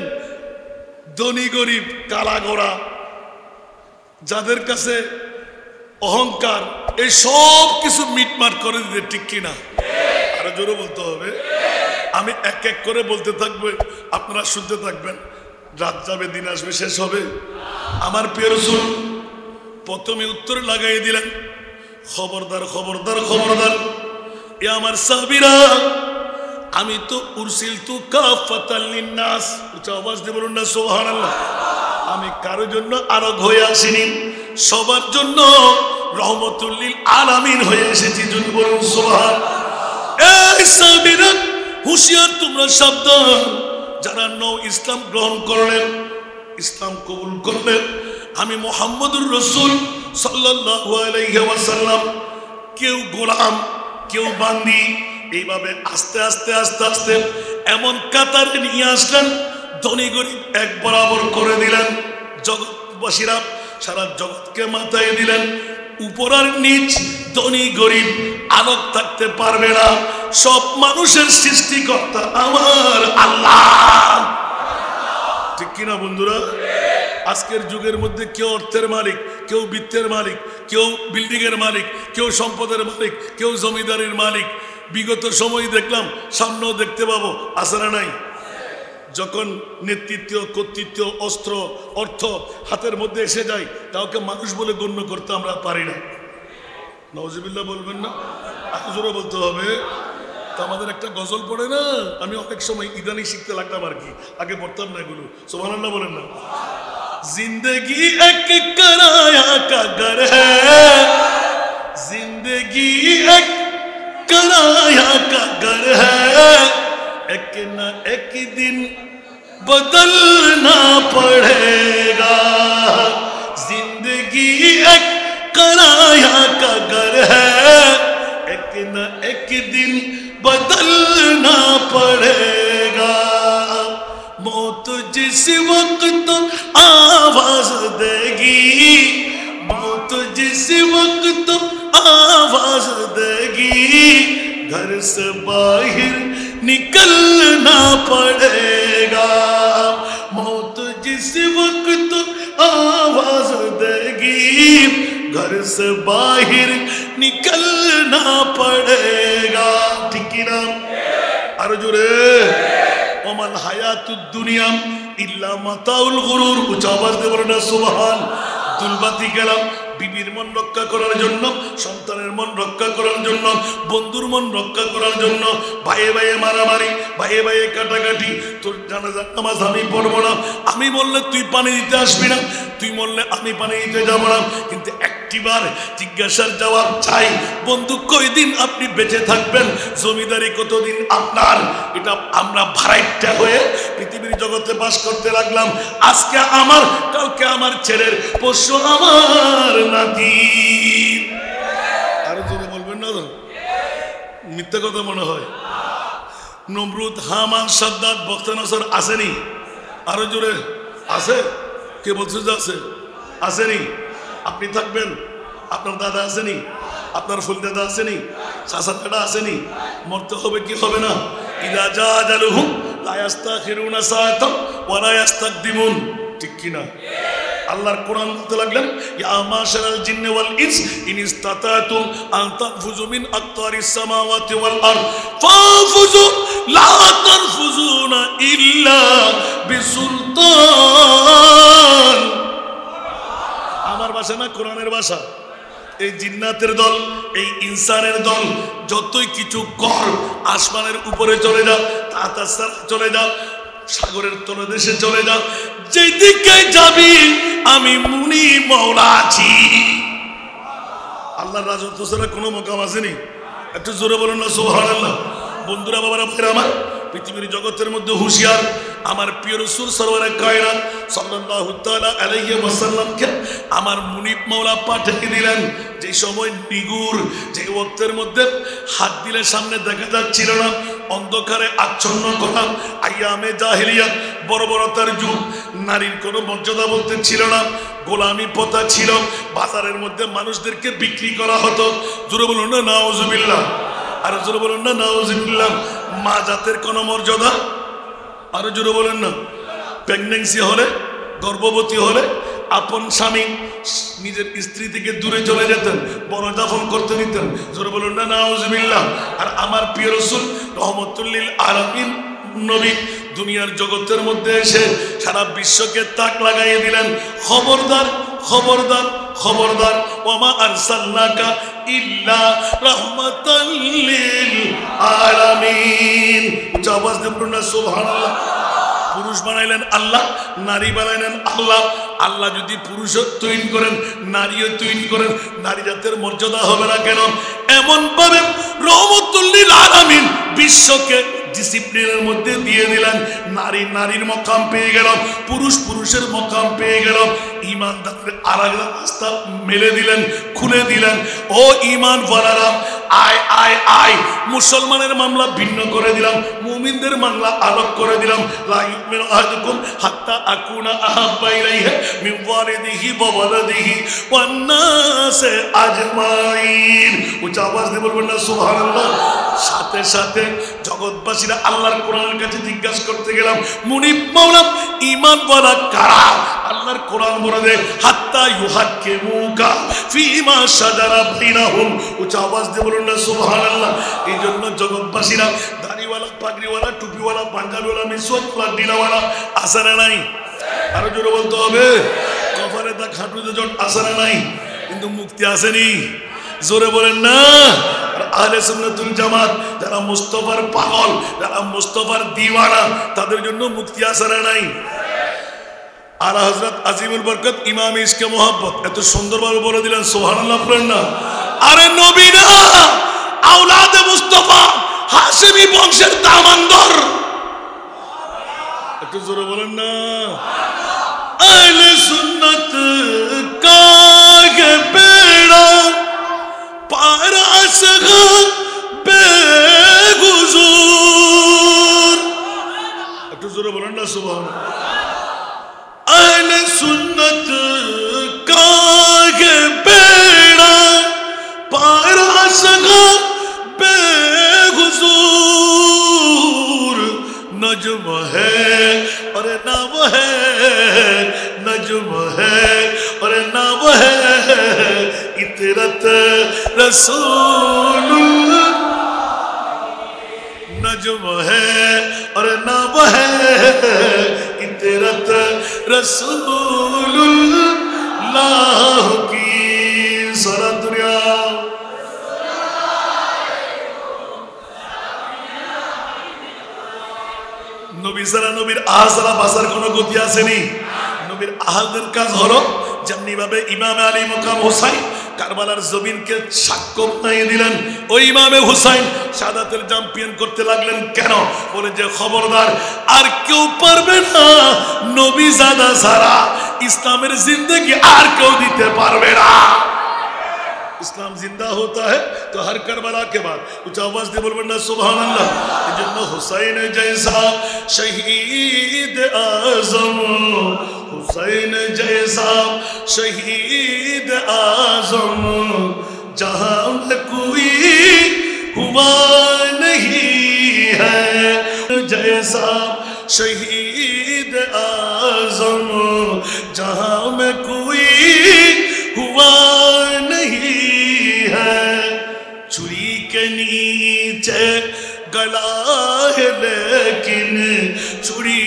Speaker 1: ধনী গরিব কালা গোরা, যাদের কাছে অহংকার, এই সব কিছু মিটমাট করে দিতে, ঠিক কিনা? আরো জোরে বলতে হবে। আমি এক এক করে বলতে থাকবো, আপনারা শুনতে থাকবেন। রাত যাবে দিন আসবে, শেষ হবে। আমার প্রিয় রাসূল প্রথমে উত্তর লাগাই দিলেন, খবরদার খবরদার খবরদার এ আমার সাহাবীরা, আমি তো উরসিলতু কাফাতাল লিন্নাস, উচ্চ আওয়াজ দিয়ে বলুন না সুবহানাল্লাহ। আমি কারোর জন্য আরোগ হয়ে আসিনি, সবার জন্য রহমতুল লিল আলামিন হয়ে এসেছি। যদি বলুন সুবহান। এই সাহাবীরা হুঁশিয়ার, তোমরা সাবধান। যারা নও ইসলাম গ্রহণ করলেন, ইসলাম কবুল করলেন, আমি মুহাম্মদুর রাসূল সাল্লাল্লাহু আলাইহি ওয়াসাল্লাম, কেউ গোলাম কেউ বান্দি, এইভাবে আস্তে আস্তে আস্তে আস্তে এমন কাতারে নিয়ে আসলেন, ধনী গরিব এক বরাবর করে দিলেন। জগৎবাসীরা সারা জগৎকে মাথায় দিলেন, উপর আর নিচ ধনী গরিব আলোক থাকতে পারবে না। সব মানুষের সৃষ্টিকর্তা আমার আল্লাহ, ঠিক কিনা বন্ধুরা? আজকের যুগের মধ্যে কেউ অর্থের মালিক, কেউ বৃত্তের মালিক, কেউ বিল্ডিং এর মালিক, কেউ সম্পদের মালিক, কেউ জমিদারির মালিক। বিগত সময় দেখলাম, সামনেও দেখতে পাবো, আছে না নাই? যখন নেতৃত্ব, কর্তৃত্ব, অস্ত্র, অর্থ হাতের মধ্যে এসে যায়, কাউকে মানুষ বলে গণ্য করতে আমরা পারি না। নাউজুবিল্লাহ বলবেন না, এত জোরে বলতে হবে। তা আমাদের একটা গজল পড়ে না, আমি অনেক সময় ইদানি শিখতে লাগলাম আর কি, আগে পড়তাম না এগুলো। সুবহানাল্লাহ বলেন না। जिंदगी एक किराया का घर है, जिंदगी एक किराया का घर है, एक न एक दिन बदलना पड़ेगा। जिंदगी एक किराया का घर है, एक न एक दिन बदलना पड़ेगा। मौत जिस वक्त आवाज देगी, मौत जिस वक्त आवाज देगी, घर से बाहर निकलना पड़ेगा। मौत जिस वक्त आवाज देगी, घर से बाहर निकलना पड़ेगा। ठीक ना? अरे जोरे ওমাল হায়াতুদ দুনিয়া ইল্লা মাতাউল গুরুর, উচ্চ আওয়াজ দিয়ে বলেন সুবহান। দুলবাতি গেলাম বিবির মন রক্ষা করার জন্য, সন্তানের মন রক্ষা করার জন্য, বন্ধুর মন রক্ষা করার জন্য, ভাইয়ে ভাইয়ে মারামারি, ভাইয়ে ভাইয়ে কাটাকাটি। তোর জানাজার নামাজ আমি পড়বো না, আমি বললে তুই পানি দিতে আসবি না, তুই বললে আমি পানি দিতে যাবো না। কিন্তু একটিবার জিজ্ঞাসার জবাব চাই, বন্ধু কয়দিন আপনি বেঁচে থাকবেন, জমিদারি কতদিন আপনার? এটা আমরা ভাড়াইটা হয়ে পৃথিবীর জগতে বাস করতে লাগলাম। আজকে আমার, কালকে আমার ছেলের, পরশু আমার নাতি। আরো জোরে বলবেন না তো, মিথ্যা কথা মনে হয়। নমরুদ, হামান, সাদ্দাত, বখতানাসর আসেনি? আরো জোরে আছে? কে বলছে যে আছে? আসেনি? আপনি থাকবেন, আপনার দাদা আসেনি, আপনার ফুল দাদা আসেনি, চাচা দাদা আসেনি। মরতে হবে কি হবে না? ইদা জা আজালুহুম লা ইস্তাখিরুনা সাআতান ওয়া লা ইস্তাকদিমুন, ঠিক কি না? আল্লাহর কোরআন বলতে লাগলেন ইয়া মাশারাল জিন্নি ওয়াল ইনস ইন ইসতাতাতুম আন তানফুযু মিন আকতারিস সামাওয়াতি ওয়াল আরদ ফানফুযু লা তানফুযুনা ইল্লা বিসুলতান। আমার ভাষা না, কোরআনের ভাষা। এই জিন্নাতের দল, এই ইনসানের দল, যতই কিছু কর, আসমানের উপরে চলে যাও, তাতাসার চলে যাও, সাগরের তলদেশে চলে যাও, যেদিকে যাবি আমি মুনি মাওলা আছি। আল্লাহর রাজত্ব ছাড়া কোনো মোকাম আসেনি। একটু জোরে বলুন না সুবহানাল্লাহ। বন্ধুরা, বাবারা, ভাইরা আমার, পৃথিবীর জগতের মধ্যে হুঁশিয়ার আমার প্রিয় রাসূল সরওয়ারে কায়নাত সাল্লাল্লাহু তাআলা আলাইহি ওয়াসাল্লামকে আমার মুনিব মাওলা পাঠিয়ে দিলেন। যে সময় নিগুর, যে ওয়াক্তের মধ্যে হাত দিলে সামনে দেখা যাচ্ছিল না, অন্ধকারে আচ্ছন্ন করা, আইয়ামে জাহেলিয়াত, বর্বরতার যুগ, নারীর কোনো মর্যাদা বলতে ছিল না, গোলামি প্রথা ছিল, বাজারের মধ্যে মানুষদেরকে বিক্রি করা হতো। জোরে বলুন না নাউজুবিল্লাহ, আর জোরে বলুন না নাউজুবিল্লাহ। মা জাতের কোনো মর্যাদা, আরো জোরে বলেন না। প্রেগনেন্সি হলে, গর্ভবতী হলে আপন স্বামী নিজের স্ত্রী থেকে দূরে চলে যেতেন, বড় দাফন করতে নিতেন। জোরে বলুন না নাউজুবিল্লাহ। আর আমার প্রিয় রাসূল রাহমাতুল লিল আলামিন নবী দুনিয়ার জগতের মধ্যে এসে সারা বিশ্বকে তাক লাগাইয়ে দিলেন, খবরদার খবরদার খবরদার, ওয়ামা আরসালনাকা ইল্লা রাহমাতাল লিল আলামিন। উচ্চ আওয়াজ দিয়ে বলুন না সুবহানাল্লাহ। পুরুষ বানাইলেন আল্লাহ, নারী বানাইলেন আল্লাহ। আল্লাহ যদি পুরুষ তৈরি করেন, নারীও তৈরি করেন, নারী জাতের মর্যাদা হবে না কেন? এমন ভাবে রহমতুল লিল আলামিন বিশ্বকে ডিসিপ্লিনের মধ্যে দিয়ে দিলেন। নারী নারীর মকাম পেয়ে গেল, পুরুষ পুরুষের মকাম পেয়ে গেল। ইমানদারের আরেকটা রাস্তা মেলে দিলেন, খুলে দিলেন। ও ইমান ওয়ালারা, আয় আয় আয়, মুসলমানের মামলা ভিন্ন করে দিলাম, মুমিনদের মামলা আলাদা করে দিলাম। লা ইউমিনু আহাদুকুম হাত্তা আকুনা আহাব্বা ইলাইহি মিন ওয়ালিদিহি ওয়া ওয়ালাদিহি ওয়ান নাসি আজমাইন। উচ্চ আওয়াজ দিয়ে বলবেন না সুবহানাল্লাহ। সাথে সাথে জগৎবাসীরা আল্লাহর কোরআনের কাছে জিজ্ঞাসা করতে গেলাম, মুনিব মাওলা ঈমান ওয়ালা কারা? আল্লাহর কোরআন বলে দেয় হাত্তা ইউহাক্কিমুকা ফিমা শাজারা বাইনাহুম। উচ্চ আওয়াজ দিয়ে বলুন না সুবহানাল্লাহ। এই জন্য জগৎবাসীরা দাড়িওয়ালা, পাগড়িওয়ালা, টুপিওয়ালা, পাঞ্জাবিওয়ালা, মিসওয়াকওয়ালা, ডিলাওয়ালা আসে না নাই? আরো জোরে বলতে হবে। কপালে দা খাটুতে জট আসে না নাই? কিন্তু মুক্তি আসেনি। জোরে বলেন না। আহলে সুন্নাতুল জামাত যারা মুস্তাফার পাগল, যারা মুস্তাফার দিওয়ানা, তাদের জন্য মুক্তি আসে না নাই? আলা হযরত আজিমুল বরকত ইমাম ইশকে মোহাব্বত এত সুন্দরভাবে বলে দিলেন, সুবহানাল্লাহ বলেন না। আরে নবী না, আওলাদে মুস্তাফা, হাশিমি বংশের দামানদর। একটু জোরে বলেন না। আহলে সুন্নাত কাগে বেড়া পার আসগা বেগুজুর। একটু জোরে বলেন না সুবহানাল্লাহ। আহলে সুন্নাত কাগে বেড়া পার আসগা বেগুজুর। नज्म है और नाम है, नज्म है और नाम है, इतरत रसूल। नज्म है और नाम है, इतरत रसूलुल्लाह की। सारा दुनिया নবী সারা, নবীর আহাল সারা বাসার কোনো গতি আসেনি। নবীর আহালদের কাজ হলো যেমনি ভাবে ইমামে আলী মুকাম হুসাইন কারবালার জমিনকে সাক্ষ্য বানিয়ে দিলেন, ওই ইমামে হুসাইন শাহাদাতের চ্যাম্পিয়ন করতে লাগলেন। কেন? বলে যে খবরদার আর কেউ পারবে না নবী জাদা সারা ইসলামের জিন্দেগি আর কেউ দিতে পারবে না। इस्लाम जिंदा होता है तो हर करबला के बाद कुछ आवाज दे बोलबें ना सुभान अल्लाह। जन्नो हुसैन जैसा शहीद आजम, हुसैन जैसा शहीद आजम जहां में कोई हुआ नहीं है। जैसा शहीद आज़म जहां में कोई हुआ नहीं है। छुरी के नीचे गला है लेकिन छुरी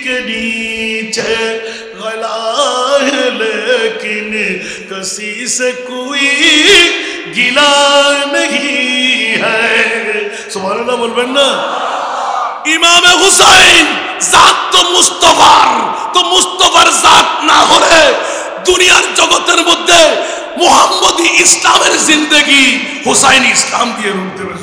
Speaker 1: के नीचे गला है लेकिन किसी से कोई गिला नहीं है। सुभान अल्लाह बोलबेन ना। इमाम हुसैन जात तो मुस्तफार जात ना হলে দুনিয়ার জগতের মধ্যে মুহাম্মদী ইসলামের জিন্দেগি হুসাইন ইসলাম দিয়ে রুখতে হবে।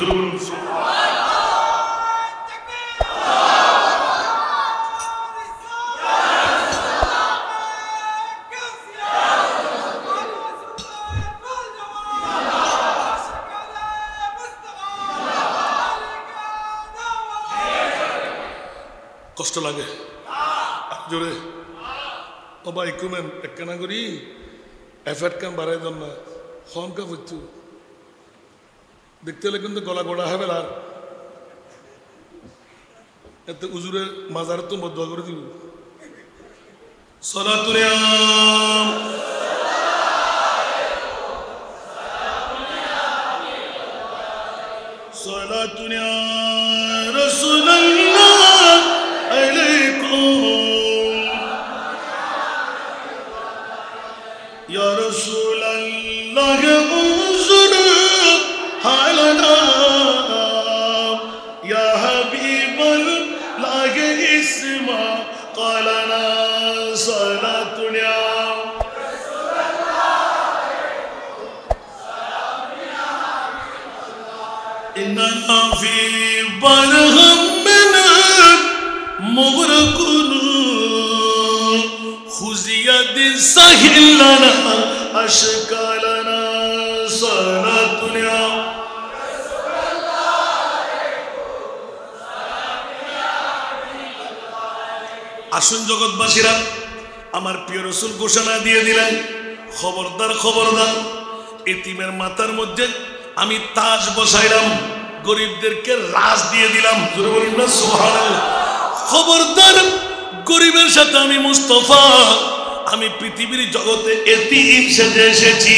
Speaker 1: কষ্ট লাগে জোরে বাবা ইকুমেন একখানা করি এফেট কাম বাড়াই দেন না হন কা বুঝছু দেখতে হলে কিন্তু গলা গোড়া হবে আর এত উজুরের মাজার তো বদুয়া করে দিব। সালাতুল আম সালাতুল রাসূলুল্লাহ या रसूल अल्लाह उज़ुर हालना या हबीब अल्लाह इस्मा क़लना सलातुन या रसूल अल्लाह इन्ना फी बलहम min मुग़रक़ुन खुजियद सहिलना अशकालना सलातुन या আসুন জগৎবাসীরা আমার প্রিয় রাসূল ঘোষণা দিয়ে দিলেন খবরদার খবরদার এতিমের মাথার মধ্যে আমি তাজ বসাইলাম গরিবদেরকে রাজ দিয়ে দিলাম। জোরে বলুন না সুবহানাল্লাহ। খবরদার গরিবের সাথে আমি মুস্তাফা আমি পৃথিবীর জগতে এতিম সেজে এসেছি।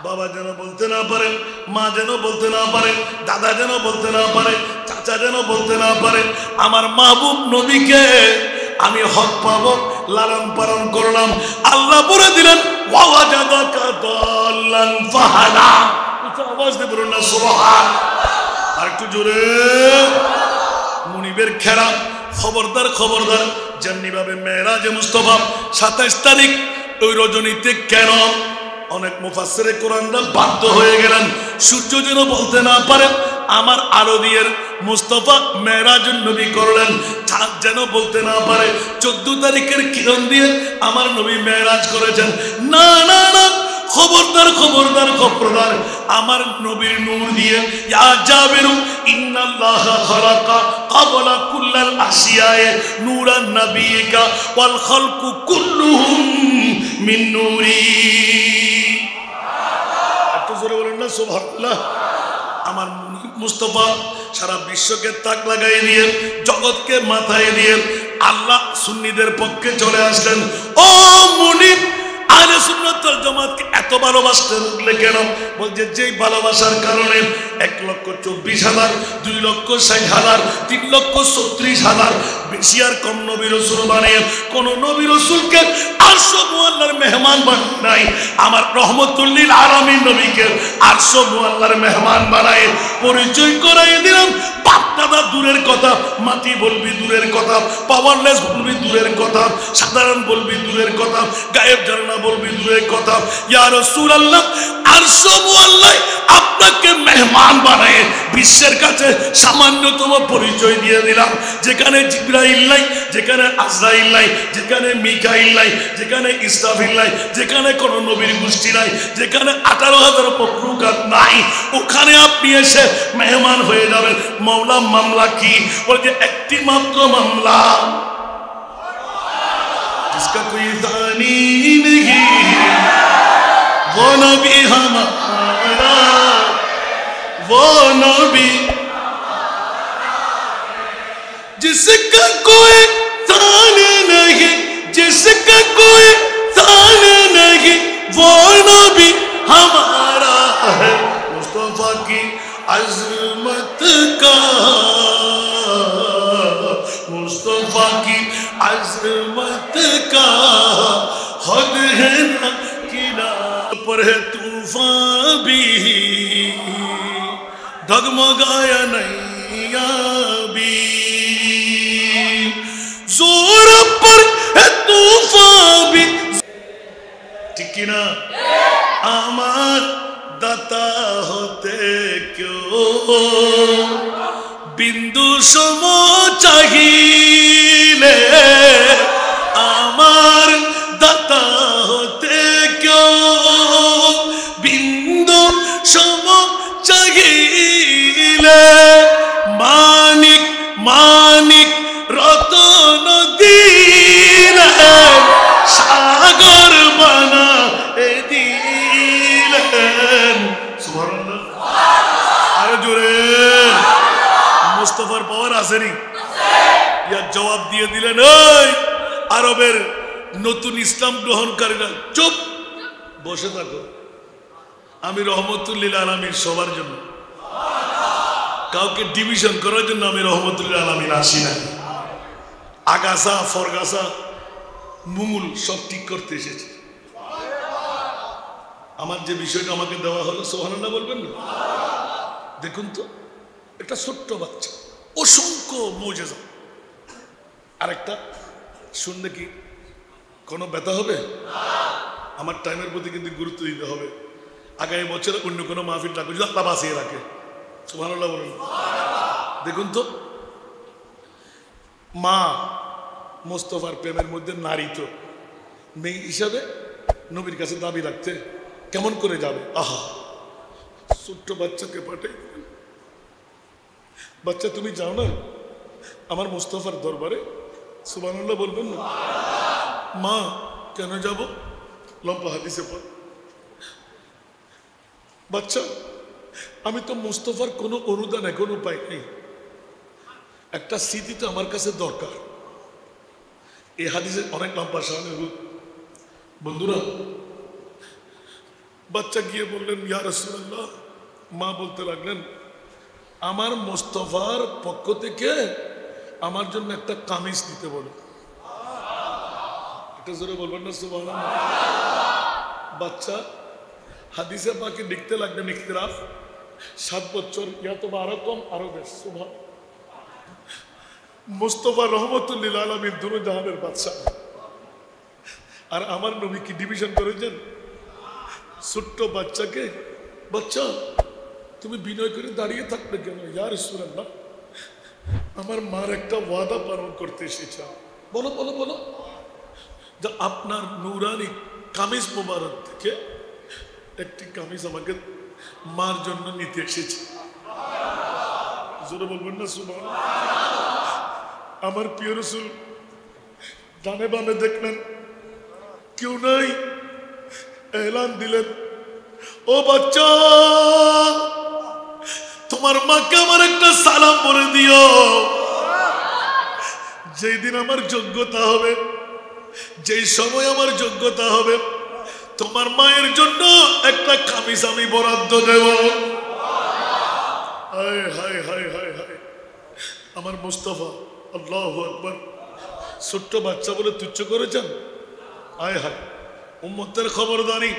Speaker 1: বাবা যেন বলতে না পারে, মা যেন বলতে না পারে, দাদা যেন বলতে না পারে, চাচা যেন বলতে না পারে আমার মাহবুব নবীকে আমি হক পাবো লালন পালন করলাম। আল্লাহ বলে দিলেন ওয়াজাদাকা দাল্লান ফাহাদা। উচ্চ আওয়াজ দিয়ে বলুন না সুবহান। আর একটু জোরে মুনিবের খেরা খবরদার খবরদার যেমনিভাবে মেরাজে মুস্তাফা 27 তারিখ ওই রজনীতে কেন অনেক মুফাসসিরে কোরআনরা বাধ্য হয়ে গেলেন সূর্য যেন বলতে না পারে আমার আলো দিয়ে মুস্তাফা মেরাজুন নবী করলেন, চাঁদ যেন বলতে না পারে 14 তারিখের কিরণ দিয়ে আমার নবী মেরাজ করেছেন। না না না খবরদার খবরদার খবরদার আমার নবীর নূর দিয়ে ইয়া জাবিরু ইন্নাল্লাহা খালাকা ক্বাবলা কুল্লাল আশিয়ায়ে নূরান নাবিয়িকা ওয়াল খালকু কুল্লুহুম মিন নূরি। একটু জোরে বলুন না সুবহানাল্লাহ। আমার মুস্তাফা সারা বিশ্বকে তাক লাগাই দিয়ে জগৎকে মাথায় দিয়ে আল্লাহ সুন্নিদের পক্ষে চলে আসলেন। ও মুনিব আহলে সুন্নাত ওয়াল জামাতকে এত ভালোবাসতেন কেন? বলছে যেই ভালোবাসার কারণে 1,24,000 2,60,000 3,36,000 বেশি আর কম নবী রাসূল বানিয়ে কোন নবী রাসূলকে আরশ মুআল্লার মেহমান বানায় নাই। আমার রহমতুল লিল আলামিন নবীকে আরশ মুআল্লার মেহমান বানায় পরিচয় করাই দিলাম। বাপ দাদা দূরের কথা, মাটি বলবি দূরের কথা, পাওয়ারলেস বলবি দূরের কথা, সাধারণ বলবি দূরের কথা, গায়েব জানা বলবি দূরের কথা। ইয়া রাসূলুল্লাহ আরশ মুআল্লাহ আপনাকে মেহমান বানায় বিশ্বের কাছে সামান্যতম পরিচয় দিয়ে দিলাম। যেখানে জিবরাইল নাই, যেখানে আজরাইল নাই, যেখানে মিকাইল নাই, যেখানে ইসরাফিল নাই, যেখানে কোনো নবীর গোষ্ঠী নাই, যেখানে 18,000 মখলুকাত নাই, ওখানে আপনি এসে মেহমান হয়ে যাবেন। মাওলা মামলা কি? বলছে একটি মাত্র মামলা, जिसका कोई दानी नहीं वो नबी हमारा, वो नबी जिसका कोई दानी इसका कोई तान नहीं, वो नबी हमारा है। मुस्तफा की अजमत का, मुस्तफा की अजमत का हद है ना किनारे पर है तूफान भी, डगमगाया नैया भी, जोर पर है तूफान भी। ठीक ना? आमार दाता होते क्यों बिंदु सम चाहिए, आमार दाता होते क्यों बिंदु सम चाहिए। मानिक मानिक रतन दिलेन, सागर बना दिलेन। सुबहानाल्लाह। আরো জোরে। মুস্তাফার পাওয়ার আসেনি? ইয়া জবাব দিয়ে দিলেন, ওই আরবের নতুন ইসলাম গ্রহণকারীরা চুপ বসে থাকো, আমি রহমতুল্লিল আলামিন সবার জন্য, কাউকে ডিভিশন করার জন্য আমি রহমতুল্লিল আলামিন আসি না। আগাছা ফরগাছা মূল সব ঠিক করতে এসেছে। আমার যে বিষয়টা আমাকে দেওয়া হলো, সুবহানাল্লাহ বলবেন না? দেখুন তো, একটা ছোট্ট বাচ্চা, অসংখ্য মুজিজা। আরেকটা শুনলে কি কোনো ব্যথা হবে? আমার টাইমের প্রতি কিন্তু গুরুত্ব দিতে হবে। আগামী বছর অন্য কোনো মাহফিল ডাকবে, যদি আল্লাহ বাঁচিয়ে রাখে। সুবহানাল্লাহ বলুন। দেখুন তো, মা মোস্তফার প্রেমের মধ্যে নারী, তো মেয়ে হিসাবে নবীর কাছে দাবি রাখতে কেমন করে যাবে? আহা, ছোট্ট বাচ্চাকে পাঠাই, বাচ্চা তুমি যাও না আমার মোস্তফার দরবারে। সুবহানাল্লাহ বলবেন না? মা কেন যাব? লম্বা হাদিসে পড়, বাচ্চা আমি তো মোস্তফার কোনো অনুদান এখনো পাইনি, একটা স্মৃতি তো আমার কাছে দরকার। এই হাদিসে অনেক লম্বা সামনে রূপ। বন্ধুরা, বাচ্চা গিয়ে বললেন, ইয়া রাসূলুল্লাহ। মা বলতে লাগলেন, আমার মোস্তফার পক্ষ থেকে আমার জন্য একটা কামিজ দিতে বলো। এটা জোরে বলবেন না সুবহানাল্লাহ? বাচ্চা হাদিসে পাকে লিখতে লাগলেন, ইখতিলাফ 7 বছর ইয়া তো আরো কম আরো বেশ। সুবহান মুস্তাফা রহমতুল্লিল আলামিন দুনো জাহানের বাদশা, আর আমার নবী কি ডিভিশন করেছেন? ছোট্ট বাচ্চাকে, বাচ্চা তুমি বিনয় করে দাঁড়িয়ে থাকবে কেন? ইয়া রাসূলুল্লাহ, আমার মার একটা ওয়াদা পালন করতে এসেছে। বলো বলো বলো। যা আপনার নূরানি কামিজ মোবারক থেকে একটি কামিজ আমাকে মার জন্য নিতে এসেছে। জোরে বলবেন না সুবহানাল্লাহ? আমার প্রিয় রাসূল ডানে বামে দেখলেন কেউ নাই, এলান দিলেন, ও বাচ্চা তোমার মাকে আমার একটা সালাম বলে দিও। যেই দিন আমার যোগ্যতা হবে, যেই সময় আমার যোগ্যতা হবে, তোমার মায়ের জন্য একটা কামিজ আমি বরাদ্দ দেব। হায় হায় হায় হায় হায়, আমার মুস্তাফা, আল্লাহু আকবার। ছোট্ট বাচ্চা বলে তুচ্ছ করেছেন? হায় হায়, উম্মতের খবরদারি।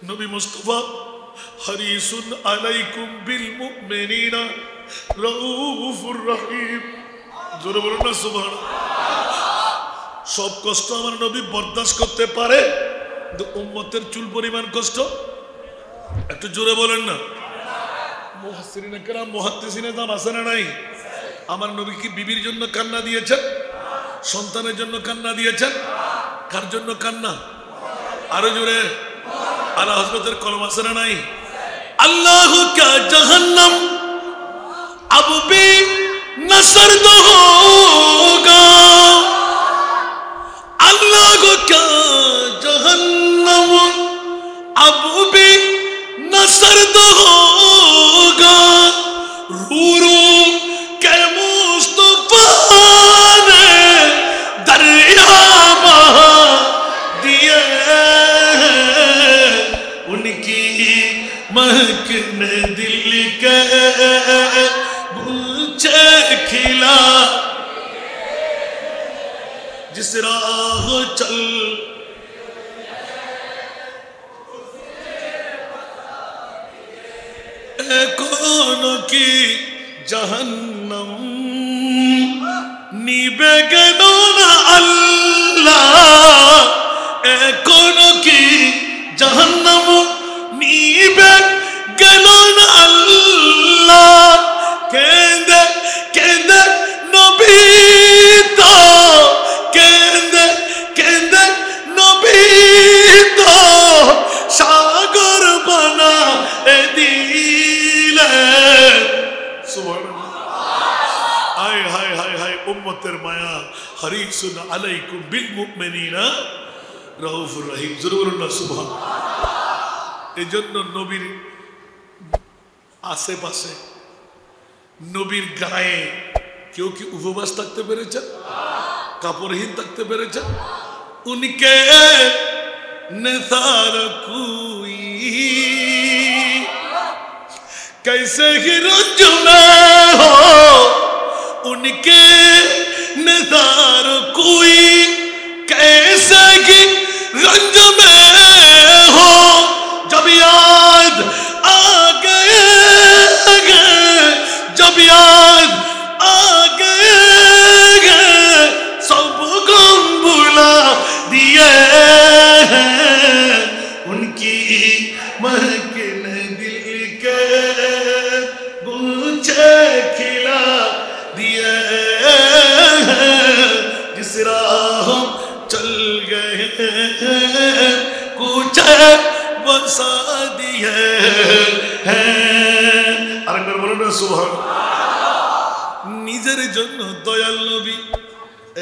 Speaker 1: নবী মুস্তাফা হারিসুন আলাইকুম বিল মুমিনিনা রাউফুর রহিম। জোরে বলুন না সুবহানাল্লাহ। সব কষ্ট আমার নবী বরদাস্ত করতে পারে, কিন্তু উম্মতের চুল পরিমাণ কষ্ট একটু জোরে বলেন না। মুহাসসিরিনে কেরাম, মুহাদ্দিসিনে দাম আছে না নাই? আমার নবী কি বিবির জন্য কান্না দিয়েছেন? সন্তানের জন্য কান্না দিয়েছেন? কার জন্য কান্না? আরো জোরে। আলা হযরতের কলম আছে না নাই? আল্লাহু কা জাহান্নাম अब भी न सर्द होगा, अल्लाह को क्या जहन्नम अब भी न सर्द होगा, रू रू के मुस्तफा ने दरिया कुचे खिला जिस राह चल कौन की जहन्नम नीबे गनो ना अल्लाह कौन की जहन्नम नीबे गनो ना अल्लाह केंदे केंदे नबी तो केंदे केंदे नबी तो सागर बना दिले सुभान हाय हाय हाय हाय उम्मतेर माया हरीसुन अलैकुम बिल मुमिनीना रऊफुर रहीम जरूर ना सुभान एजন্য নবীর আশেপাশে নবীর গায়ে কেউ কি উপবাস থাকতে পেরেছেন কাপড়হীন থাকতে পেরেছেন উনকে निसार कोई कैसे ही रंज में हो उनके निसार कोई कैसे ही रंज में हो जब याद आ गए जब याद आ गए सब गम भुला दिए उनकी महकिन दिल के गुच्छे खिला दिए जिस राह चल गए कुछ बसा दिए আরেকবার বলো না সুবহান নিজের জন্য দয়াল নবী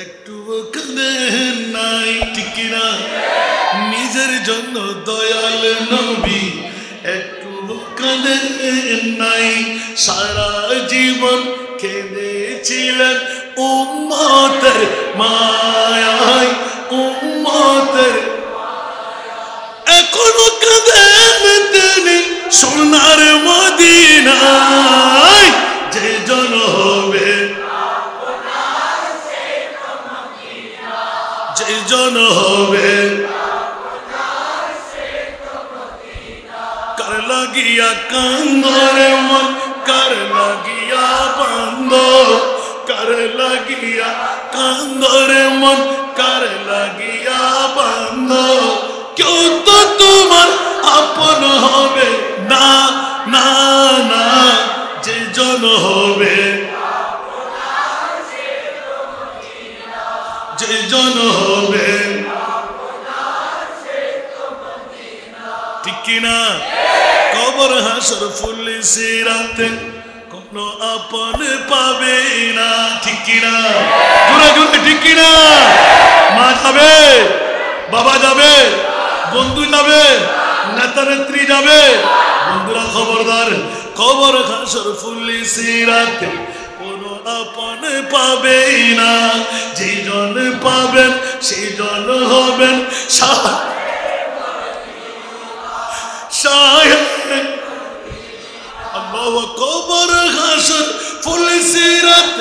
Speaker 1: একটু কাঁদেন নাই ঠিক না নিজের জন্য দয়াল নবী একটু কাঁদেন নাই সারা জীবন কেঁদেছিলেন উম্মতের মায়ায় উম্মতের এখনো কাঁদেন তিনি সোনার মদিনায় যে জন হবে যে জন হবে कर लगिया कंदोरे मन कर लगिया बंदो कर लगिया कंदोरे मन कर लगिया बंदो क्यों तो तुम्हार अपन होबे ना ना ना जे जन होबे जे जन होबे ठीक ना কবর হাসর ফুল সিরাতে কোনো আপন পাবে না ঠিক না জোরে জোরে ঠিক না মা যাবে বাবা যাবে বন্ধু যাবে নেতা নেত্রী যাবে বন্ধুরা খবরদার কবর হাসর ফুল সিরাতে কোনো আপন পাবে না যেজন পাবেন সেজন হবেন शायद अल्लाह कबर हाशर फुल सिरत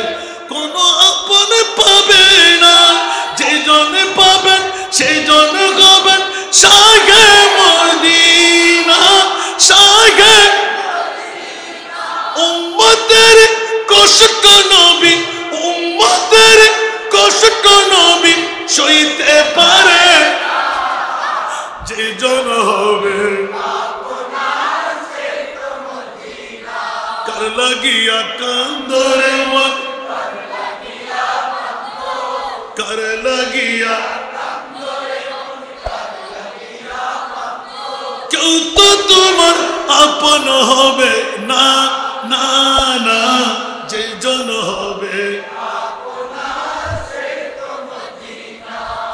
Speaker 1: कोनो अपन पाबे ना जे जन पाबेन से जन हबेन शागे मदीना शागे उम्मतेर कष्ट नबी उम्मतेर कष्ट नबी सইতে পারে যে জন হবে कर लगिया कंदोरे मन कर लगिया क्यों तो तुम्हार अपन होबे ना ना ना जे जन होबे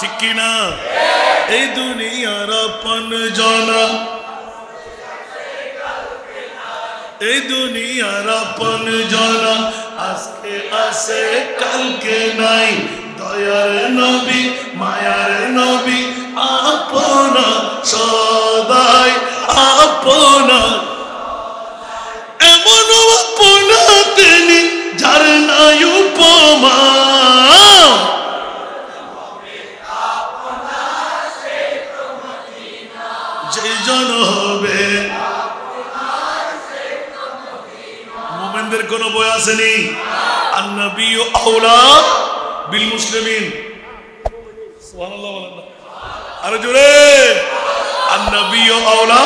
Speaker 1: ठीक ना ए दुनियार अपन जना এই দুনিয়ার আপন জন আজকে আছে কালকে নাই দয়ার নবী মায়ার নবী আপন সদাই আপন এমন আপন তিনি যার আসেনি? আন-নবিয়্যু আওলা বিল মুসলিমিন, সুবহানাল্লাহ বলেন না আরো জোরে, আন-নবিয়্যু আওলা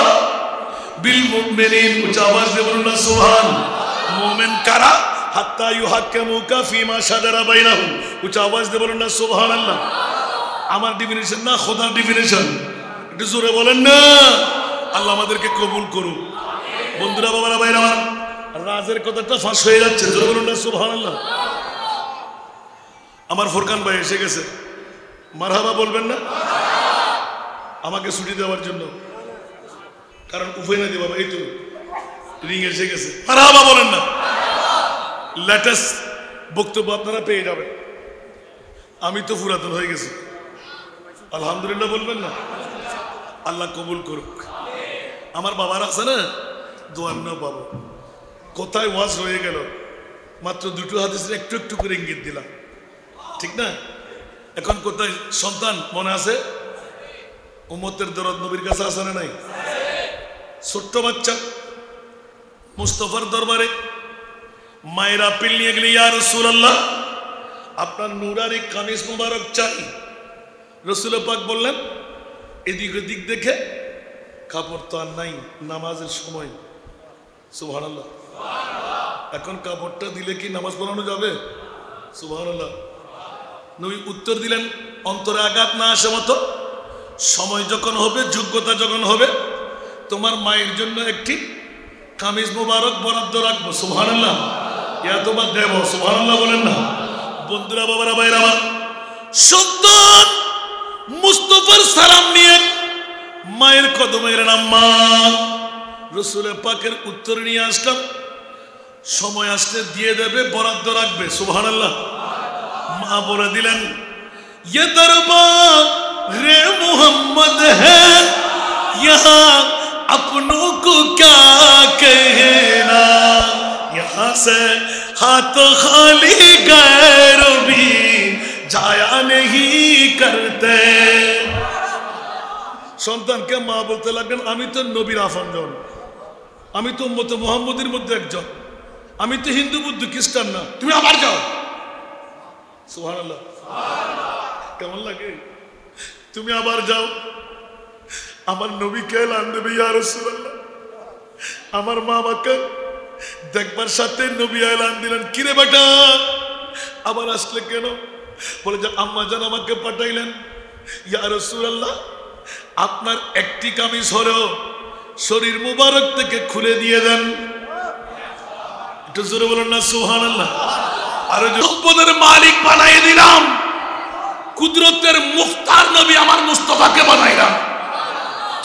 Speaker 1: বিল মুমিনিন, উচ্চ আওয়াজ দিয়ে বলুন না সুবহান। মুমিন কারা? হাত্তা ইউহাক্কিমুকা ফিমা শাজারা বাইনাহুম, উচ্চ আওয়াজ দিয়ে বলুন না সুবহানাল্লাহ। আমার ডিফিনিশন না, খোদার ডিফিনিশন, একটু জোরে বলেন না। আল্লাহ আমাদেরকে কবুল করুক। বন্ধুরা, বাবারা, ভাইরা আমার, রাজের কথাটা ফাঁস হয়ে যাচ্ছে, জোরে বলুন না সুবহানাল্লাহ। আমার ফোরকান ভাই এসে গেছে, মারহাবা বলবেন না আমাকে ছুটি দেওয়ার জন্য, কারণ উপায় না দিয়ে বাবা, এই তো রিং এসে গেছে, মারহাবা বলেন না। লেটেস্ট বক্তব্য আপনারা পেয়ে যাবেন। আমি তো পুরাতন হয়ে গেছি, আলহামদুলিল্লাহ বলবেন না। আল্লাহ কবুল করুক। আমার বাবার আছে না, দোয়ান্ন পাবো। কোথায় ওয়াজ হয়ে গেল, মাত্র দুটো হাদিসের একটু একটু করে ইঙ্গিত দিলাম, ঠিক না? এখন কোথায় সন্তান মনে আছে? উম্মতের দরদ নবীর কাছে আছে না নাই? ছোট্ট বাচ্চা মুস্তফার দরবারে মায়ের আপিল নিয়ে গেলে, ইয়া রাসূলুল্লাহ, আপনার নূরানি কামিজ মুবারক চাই। রাসূল পাক বললেন, এদিক ওদিক দেখে, কাপড় তো আর নাই, নামাজের সময়। সুবহানাল্লাহ। এখন কাপড়টা দিলে কি নামাজ পড়ানো যাবে? সুবহানাল্লাহ। নবী উত্তর দিলেন, অন্তরে আঘাত না আসে মতো, সময় যখন হবে, যোগ্যতা যখন হবে, তোমার মায়ের জন্য একটি কামিজ মুবারক বরাদ্দ রাখবো। সুবহানাল্লাহ। ইয়া তোমার দেব, সুবহানাল্লাহ বলেন না। বন্ধুরা, বাবারা, ভাইরা আমার, সন্তান মুস্তফার সালাম নিয়ে মায়ের কদমে গেলেন, আম্মা। রাসূলের পাকের উত্তর নিয়ে আসলাম, সময় আসলে দিয়ে দেবে, বরাদ্দ রাখবে। সুবহানাল্লাহ। মা বলে দিলেন, ये दरबार रे मोहम्मद है, यहाँ अपनों को क्या कहना, यहाँ से हाथ खाली गैर भी जाया नहीं करते। সন্তানকে মা বলতে লাগলেন, আমি তো নবীর আপনজন, আমি তো উম্মতে মুহাম্মদের মধ্যে একজন, আমি তো হিন্দু বুদ্ধ খ্রিস্টান না, তুমি আবার যাও। সুবহানাল্লাহ। কেমন লাগে? তুমি আবার যাও, আমার নবীকে এলান দেবে, ইয়া রাসূলুল্লাহ। আমার মা আমাকে দেখবার সাথে নবী এলান দিলেন, কিরে বেটা আবার আসলে কেন? বলে যে, আম্মা জান আমাকে পাঠাইলেন, ইয়া রাসূলুল্লাহ, আপনার একটি কামিজ হলেও শরীর মুবারক থেকে খুলে দিয়ে দেন। একটু জোরে বলুন না সুবহানাল্লাহ। আর সম্পদের মালিক বানাই দিলাম, কুদরতের মুখতার নবী আমার মুস্তাফাকে বানাইলাম।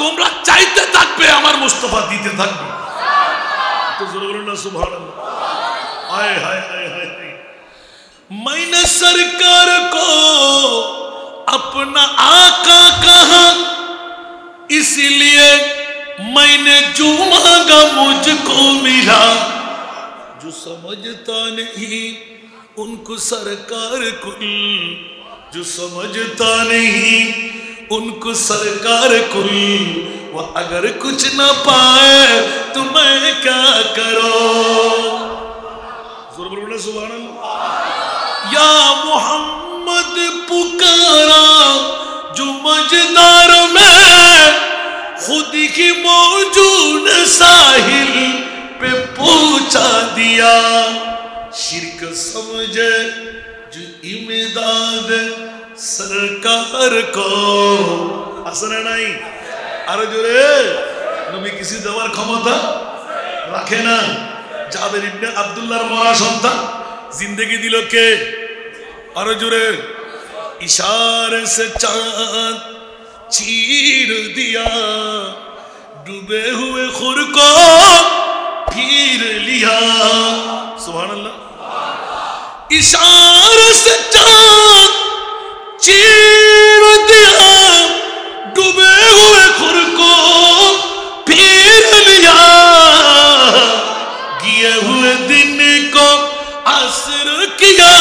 Speaker 1: তোমরা চাইতে থাকবে, আমার মুস্তাফা দিতে থাকবে। একটু জোরে বলুন না সুবহানাল্লাহ। হায় হায় হায় হায়। मैंने सरकार को अपना आका कहा, इसलिए मैंने जो मांगा मुझको मिला। जो समझता नहीं उनको सरकार कुल, जो समझता नहीं उनको सरकार कुल, वो अगर कुछ ना पाए तो मैं क्या करो। जोर बोलो ना सुभान अल्लाह। या मोहम्मद पुकारा जो मजदार में खुद की मौजूद साहिल पे पहुंचा दिया। शिरक समझे जो इमदाद सरकार को। আসলে নাই আরো জোরে। নবী কিছু দেওয়ার ক্ষমতা রাখে না। জাবের ইবনে আব্দুল্লাহর মরা সন্তান জিন্দেগি দিল কে? আরো জোরে। इशारे से चांद चीर दिया, डूबे हुए खुर को फिर लिया। सुभान अल्लाह। इशारे से चांद चीर दिया, डूबे हुए खुर को फिर लिया। गिए हुए दिन को असर किया,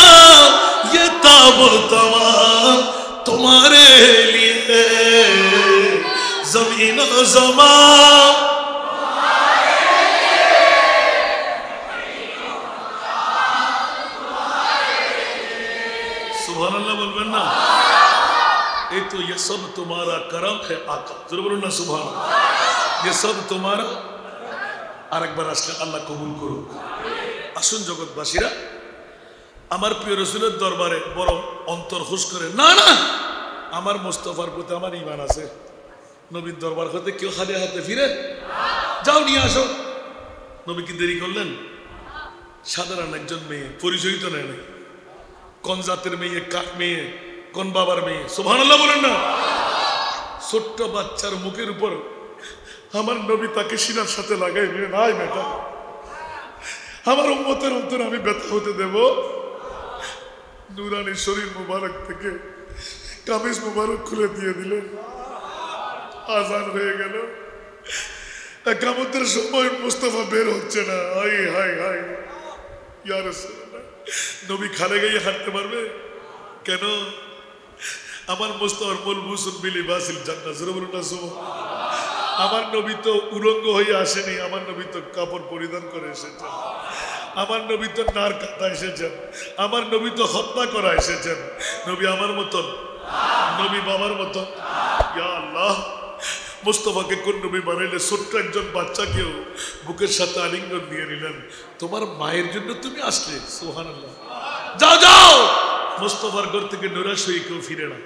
Speaker 1: ये ताबो तमाम तुम्हारे लिए, ज़मीन और ज़मान। সুবহানাল্লাহ বলবেন না? এই তো ये सब तुम्हारा करम है आका, জোরে বলুন না সুবহানাল্লাহ। ये सब तुम्हारा, আরেকবার আসলে আল্লাহ কবুল করুক। আসুন জগৎবাসীরা, আমার প্রিয় রাসূলের দরবারে বড় অন্তর খুশ করে, না না আমার মুস্তাফার প্রতি আমার ঈমান আছে। নবীর দরবার হতে কেউ খালি হাতে ফিরে? যাও নিয়ে আসো। নবী কি দেরি করলেন? সাধারণ একজন মেয়ে, পরিচয় তো নেয় নাই, কোন জাতের মেয়ে, কার মেয়ে, কোন বাবার মেয়ে, সুবহানাল্লাহ বলেন না? ছোট্ট বাচ্চার মুখের উপর আমার নবী তাকে সিনার সাথে লাগাই নিয়ে, নাই বেটা আমার উম্মতের অন্তরে আমি ব্যথা হতে দেব? নুরানি শরীর মুবারক থেকে কামিজ মুবারক খুলে দিয়ে দিলেন। আজান হয়ে গেল, একামতের সময় মুস্তাফা বের হচ্ছে না। হাই হাই হাই, ইয়া রাসূলুল্লাহ, নবী খালে গায়ে হাঁটতে পারবে কেন? আমার মুস্তাফার মুলবুসুন বিলিবাসিল জান্নাত, জোরে বলুন না সুবহানাল্লাহ। আমার নবী তো উলঙ্গ হয়ে আসেনি, আমার নবী তো কাপড় পরিধান করে এসেছেন। আমার নবী তো নার কাটা এসেছেন, আমার নবী তো হত্যা করা এসেছেন। নবী আমার মতন, নবী বাবার মতন। ইয়া আল্লাহ, মুস্তাফাকে কোন নবী বানাইলে? ছোট্ট একজন বাচ্চাকেও বুকের সাথে আলিঙ্গন দিয়ে নিলেন। তোমার মায়ের জন্য তুমি আসলে, সুবহানাল্লাহ। যাও যাও, মুস্তাফার ঘর থেকে নিরাশ হয়ে কেউ ফিরে না।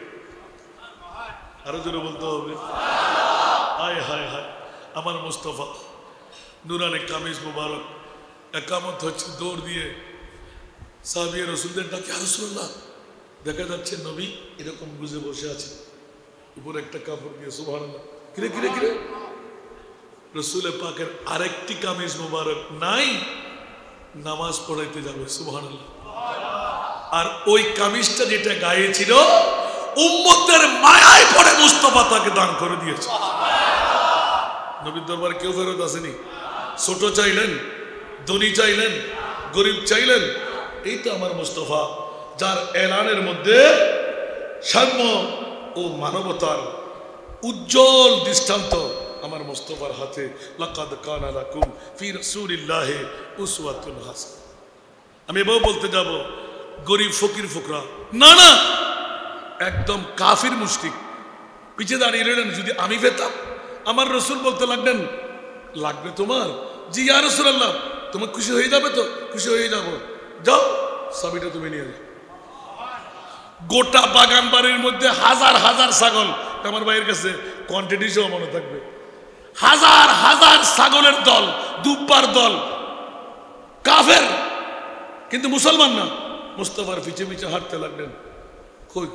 Speaker 1: আরো জোরে বলতে হবে, হায় হায় হায় আমার মুস্তাফা। নুরানি কামিজ মুবারক, একামত হচ্ছে, দৌড় দিয়ে সাহাবী রাসূলদের ডাকে, ইয়া রাসূলুল্লাহ, দেখা যাচ্ছে নবী এরকম বুঝে বসে আছে, উপরে একটা কাপড় দিয়ে, সুবহানাল্লাহ। কিরে কিরে কিরে, রাসূল পাকের আরেকটি কামিজ মুবারক নাই, নামাজ পড়াইতে যাবে, সুবহানাল্লাহ। আর ওই কামিজটা যেটা গায়ে ছিল, উম্মতের মায়ায় পড়ে মুস্তাফা তাকে দান করে দিয়েছে। নবীর দরবারে কেউ ফেরত আসেনি। ছোট চাইলেন, ধনী চাইলেন, গরিব চাইলেন, এই তো আমার মুস্তাফা, যার এলানের মধ্যে সাম্য ও মানবতার উজ্জ্বল দৃষ্টান্ত আমার মুস্তাফার হাতে। লাকাদ কানা লাকুম ফি রাসূলিল্লাহি উসওয়াতুন হাসানাহ। আমি এবারও বলতে যাব, গরিব ফকির ফুকরা না না, একদম কাফির মুশরিক পিছে দাঁড়িয়ে রইলেন। যদি আমি পেতাম, আমার রাসূল বলতে লাগলেন, লাগবে তোমার? জি ইয়া রাসূলুল্লাহ। তোমার খুশি হয়ে যাবে তো? খুশি হয়ে যাব। যাও, চাবিটা তুমি নিয়ে যাও। গোটা বাগান বাড়ির মধ্যে হাজার হাজার ছাগল, আমার ভাইয়ের কাছে কোয়ান্টিটি সহ মনে থাকবে, হাজার হাজার ছাগলের দল, দুব্বার দল, কাফের কিন্তু মুসলমান না। মুস্তাফার পিছে পিছে হাঁটতে লাগলেন। কই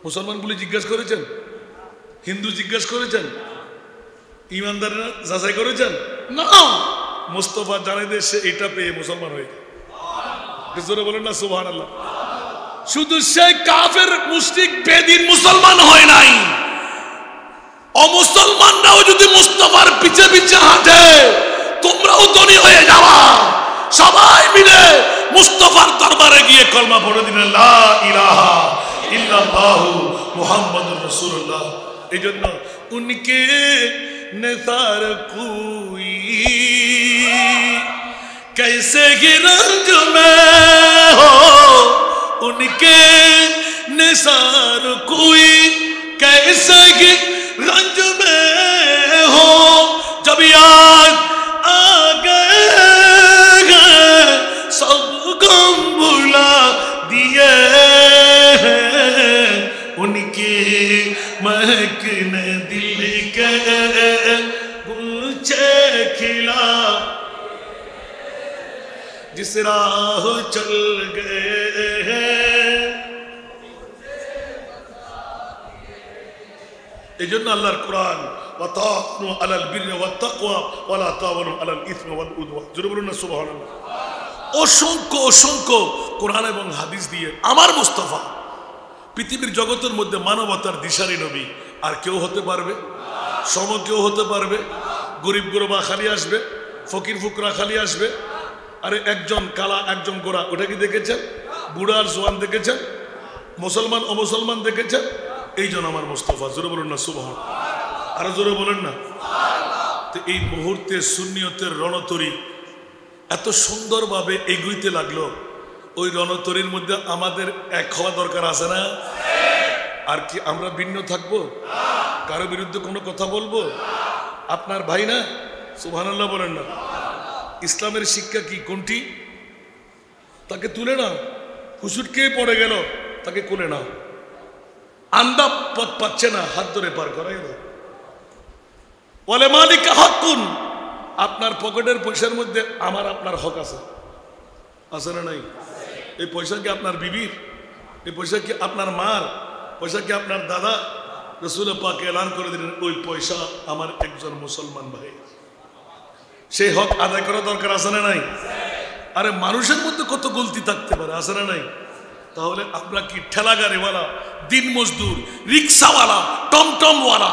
Speaker 1: মুসলমান বলে জিজ্ঞেস করেছেন? হিন্দু জিজ্ঞেস করেছেন? ইমানদাররা যাচাই করেছেন? না, মুস্তাফা জানে যে সে এটা পেয়ে মুসলমান হয়ে জোরে বলেন না সুবহানাল্লাহ। শুধু সেই কাফের মুশরিক বেদিন মুসলমান হয় নাই, অমুসলমানরাও যদি মুস্তাফার পিছে পিছে হাঁটে, তোমরাও ধনী হয়ে যাওয়া। সবাই মিলে মুস্তাফার দরবারে গিয়ে কলমা পড়ে দিলেন, লা ইলাহা ইল্লাল্লাহু মুহাম্মাদুর রাসূলুল্লাহ। এই জন্য উনকে নিসার কোই कैसे ही रंज में हो, उनके निसार कोई कैसे ही रंज में हो। जब याद आ गए सब गम भुला दिए, उनकी महकने दिल के गुलचे खिला, जिस राह चल गए हैं। এই জন্য আল্লাহর কোরআন, ওয়াতাওয়ানু আলাল বিররি ওয়াত তাকওয়া ওয়ালা তাওয়ানু আলাল ইসমি ওয়াল উদওয়ান, জোরে বলুন না সুবহানাল্লাহ। অসংখ্য অসংখ্য কোরআন এবং হাদিস দিয়ে আমার মুস্তাফা পৃথিবীর জগতের মধ্যে মানবতার দিশারি নবী। আর কেউ হতে পারবে? সম কেউ হতে পারবে? গরিব গোরবা খালি আসবে, ফকির ফুকরা খালি আসবে। আরে একজন কালা একজন গোরা, ওটা কি দেখেছেন? বুড়া আর জোয়ান দেখেছেন? মুসলমান অমুসলমান দেখেছেন? এই জন্য আমার মুস্তাফা, জোরে বলুন না সুবহানাল্লাহ। আরো জোরে বলেন না। তো এই মুহূর্তে সুন্নিয়তের রণতরী এত সুন্দরভাবে এগুইতে লাগলো। ওই রণতরীর মধ্যে আমাদের এক হওয়া দরকার আছে না? আর কি আমরা ভিন্ন থাকবো? কারো বিরুদ্ধে কোনো কথা বলবো? আপনার ভাই না? সুবহানাল্লাহ বলেন না? ইসলামের শিক্ষা কি কোনটি? তাকে তুলে নাও। হুজুরকে পড়ে গেল, তাকে কোলে নাও। আন্দা পথ পাচ্ছে না, হাত ধরে পার করাই দাও। বলে মালিক হাক্কুন, আপনার পকেটের পয়সার মধ্যে আমার আপনার হক আছে, আছে না নাই? এই পয়সা কি আপনার বিবির? এই পয়সা কি আপনার মার? পয়সা কি আপনার দাদা? রাসূল পাক এলান করে দিলেন ওই পয়সা আমার একজন মুসলমান ভাই, সেই হক আদায় করা দরকার আছে না নাই? আরে মানুষের মধ্যে কত গলতি থাকতে পারে, আছে না নাই? তাহলে আমরা কি ঠেলা গাড়িওয়ালা, দিন মজদুর, রিক্সাওয়ালা, টমটমওয়ালা,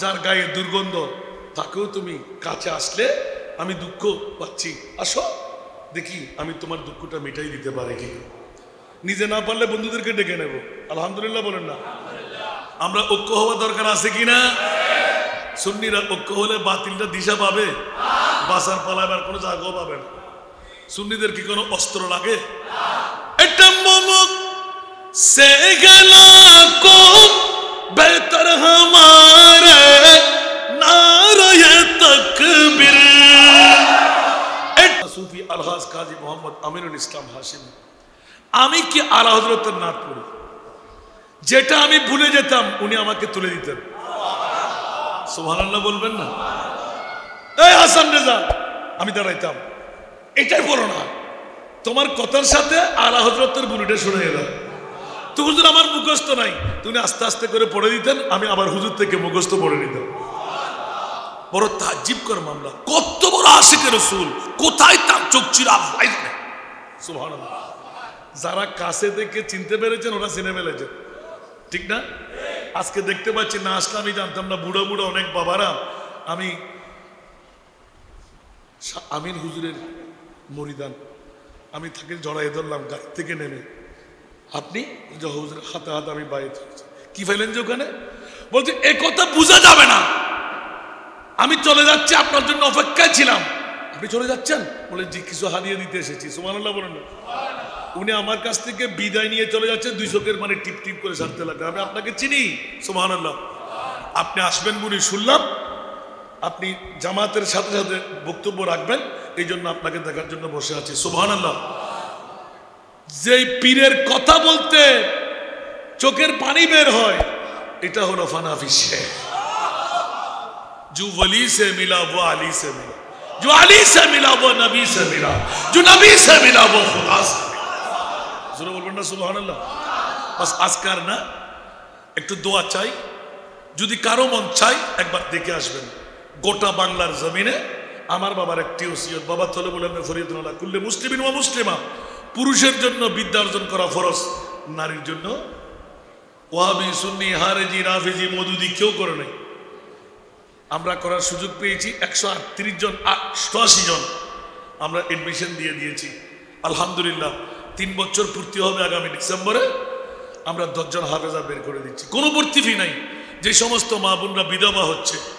Speaker 1: যার গায়ে দুর্গন্ধ, তাকেও তুমি কাছে আসলে আমি দুঃখ পাচ্ছি, আসো দেখি আমি তোমার দুঃখটা মিটাই দিতে পারি কি? নিজে না পারলে বন্ধুদেরকে ডেকে নেব। আলহামদুলিল্লাহ বলেন না? আমরা ঐক্য হওয়া দরকার আছে কিনা? সুন্নিরা ঐক্য হলে বাতিলটা দিশা পাবে, বাসার পালাবার কোনো জায়গাও পাবে না। সুন্নিদের কি কোনো অস্ত্র লাগে? এটা মোমক সে গলা কো বেহতর হামারে নারায়ে তাকবীর। সুফি আলহাজ কাজী মোহাম্মদ আমিনুল ইসলাম হাশিমি, আমি কি আলা হযরতের নাত পড়ি, যেটা আমি ভুলে যেতাম উনি আমাকে তুলে দিতেন। সুবহানাল্লাহ বলবেন না? এই হাসান রেজা, আমি দাঁড়াইতাম, এটাই বলো না, তোমার কথার সাথে আলা হযরতের বুলেটে শুনে এলাম। তো হুজুর আমার মুখস্থ নাই, তুমি আস্তে আস্তে করে পড়ে দিতেন, আমি আবার হুজুর থেকে মুখস্থ পড়ে নিতাম। বড় তাজ্জিব কর মামলা, কত বড় আশিকে রাসূল, কোথায় তার চোখ চিরাগ হয় না। সুবহানাল্লাহ। যারা কাছে দেখে চিনতে পেরেছেন ওরা চিনে ফেলেছেন, ঠিক না? আজকে দেখতে পাচ্ছি না, আসলে আমি জানতাম না, বুড়ো বুড়ো অনেক বাবারা, আমি আমিন হুজুরের মরিদান, আমি তাকে জড়াই ধরলাম গাড়ি থেকে নেমে। আপনি হুজুরের হাতে হাতে আমি বাইরে কি ফেলেন যে ওখানে? বলছে এ কথা বোঝা যাবে না, আমি চলে যাচ্ছি, আপনার জন্য অপেক্ষায় ছিলাম। আপনি চলে যাচ্ছেন? বলে জি, কিছু হারিয়ে দিতে এসেছি। সুবহানাল্লাহ বলেন না? উনি আমার কাছ থেকে বিদায় নিয়ে চলে যাচ্ছেন, দুই চোখের মানে টিপ টিপ করে সারতে লাগবে। আমি আপনাকে চিনি। সুবহানাল্লাহ। আপনি আসবেন বলে শুনলাম, আপনি জামাতের সাথে সাথে বক্তব্য রাখবেন, এই জন্য আপনাকে দেখার জন্য বসে আছি। সুবহানাল্লাহ। যেই পীরের কথা বলতে চোখের পানি বের হয়, এটা হলো ফানাফি শেখ। जो वली से मिला वो अली से मिला, जो अली से मिला वो नबी से मिला, जो नबी से मिला वो खुदा से मिला। জোরে বলবেন না সুবহানাল্লাহ? বাস আজকার না, একটু দোয়া চাই, যদি কারো মন চাই একবার দেখে আসবেন। গোটা বাংলার জমিনে আমার বাবার একটি ওসিয়ত, বাবা তলে বলেন ফরিদুল্লাহ কুল্লে মুসলিমিন ওয়া মুসলিমা, পুরুষের জন্য বিদ্যা অর্জন করা ফরজ, নারীর জন্য ওয়াহাবি সুন্নি হারেজি রাফিজি মদুদি কেউ করে নাই। আমরা করার সুযোগ পেয়েছি, 138 জন, 88 জন আমরা এডমিশন দিয়ে দিয়েছি। আলহামদুলিল্লাহ 3 বছর পূর্তি হবে আগামী ডিসেম্বরে, আমরা 10 জন হাফেজা বের করে দিচ্ছি। কোনো ভর্তি ফি নাই। যে সমস্ত মা বোনরা বিধবা হচ্ছে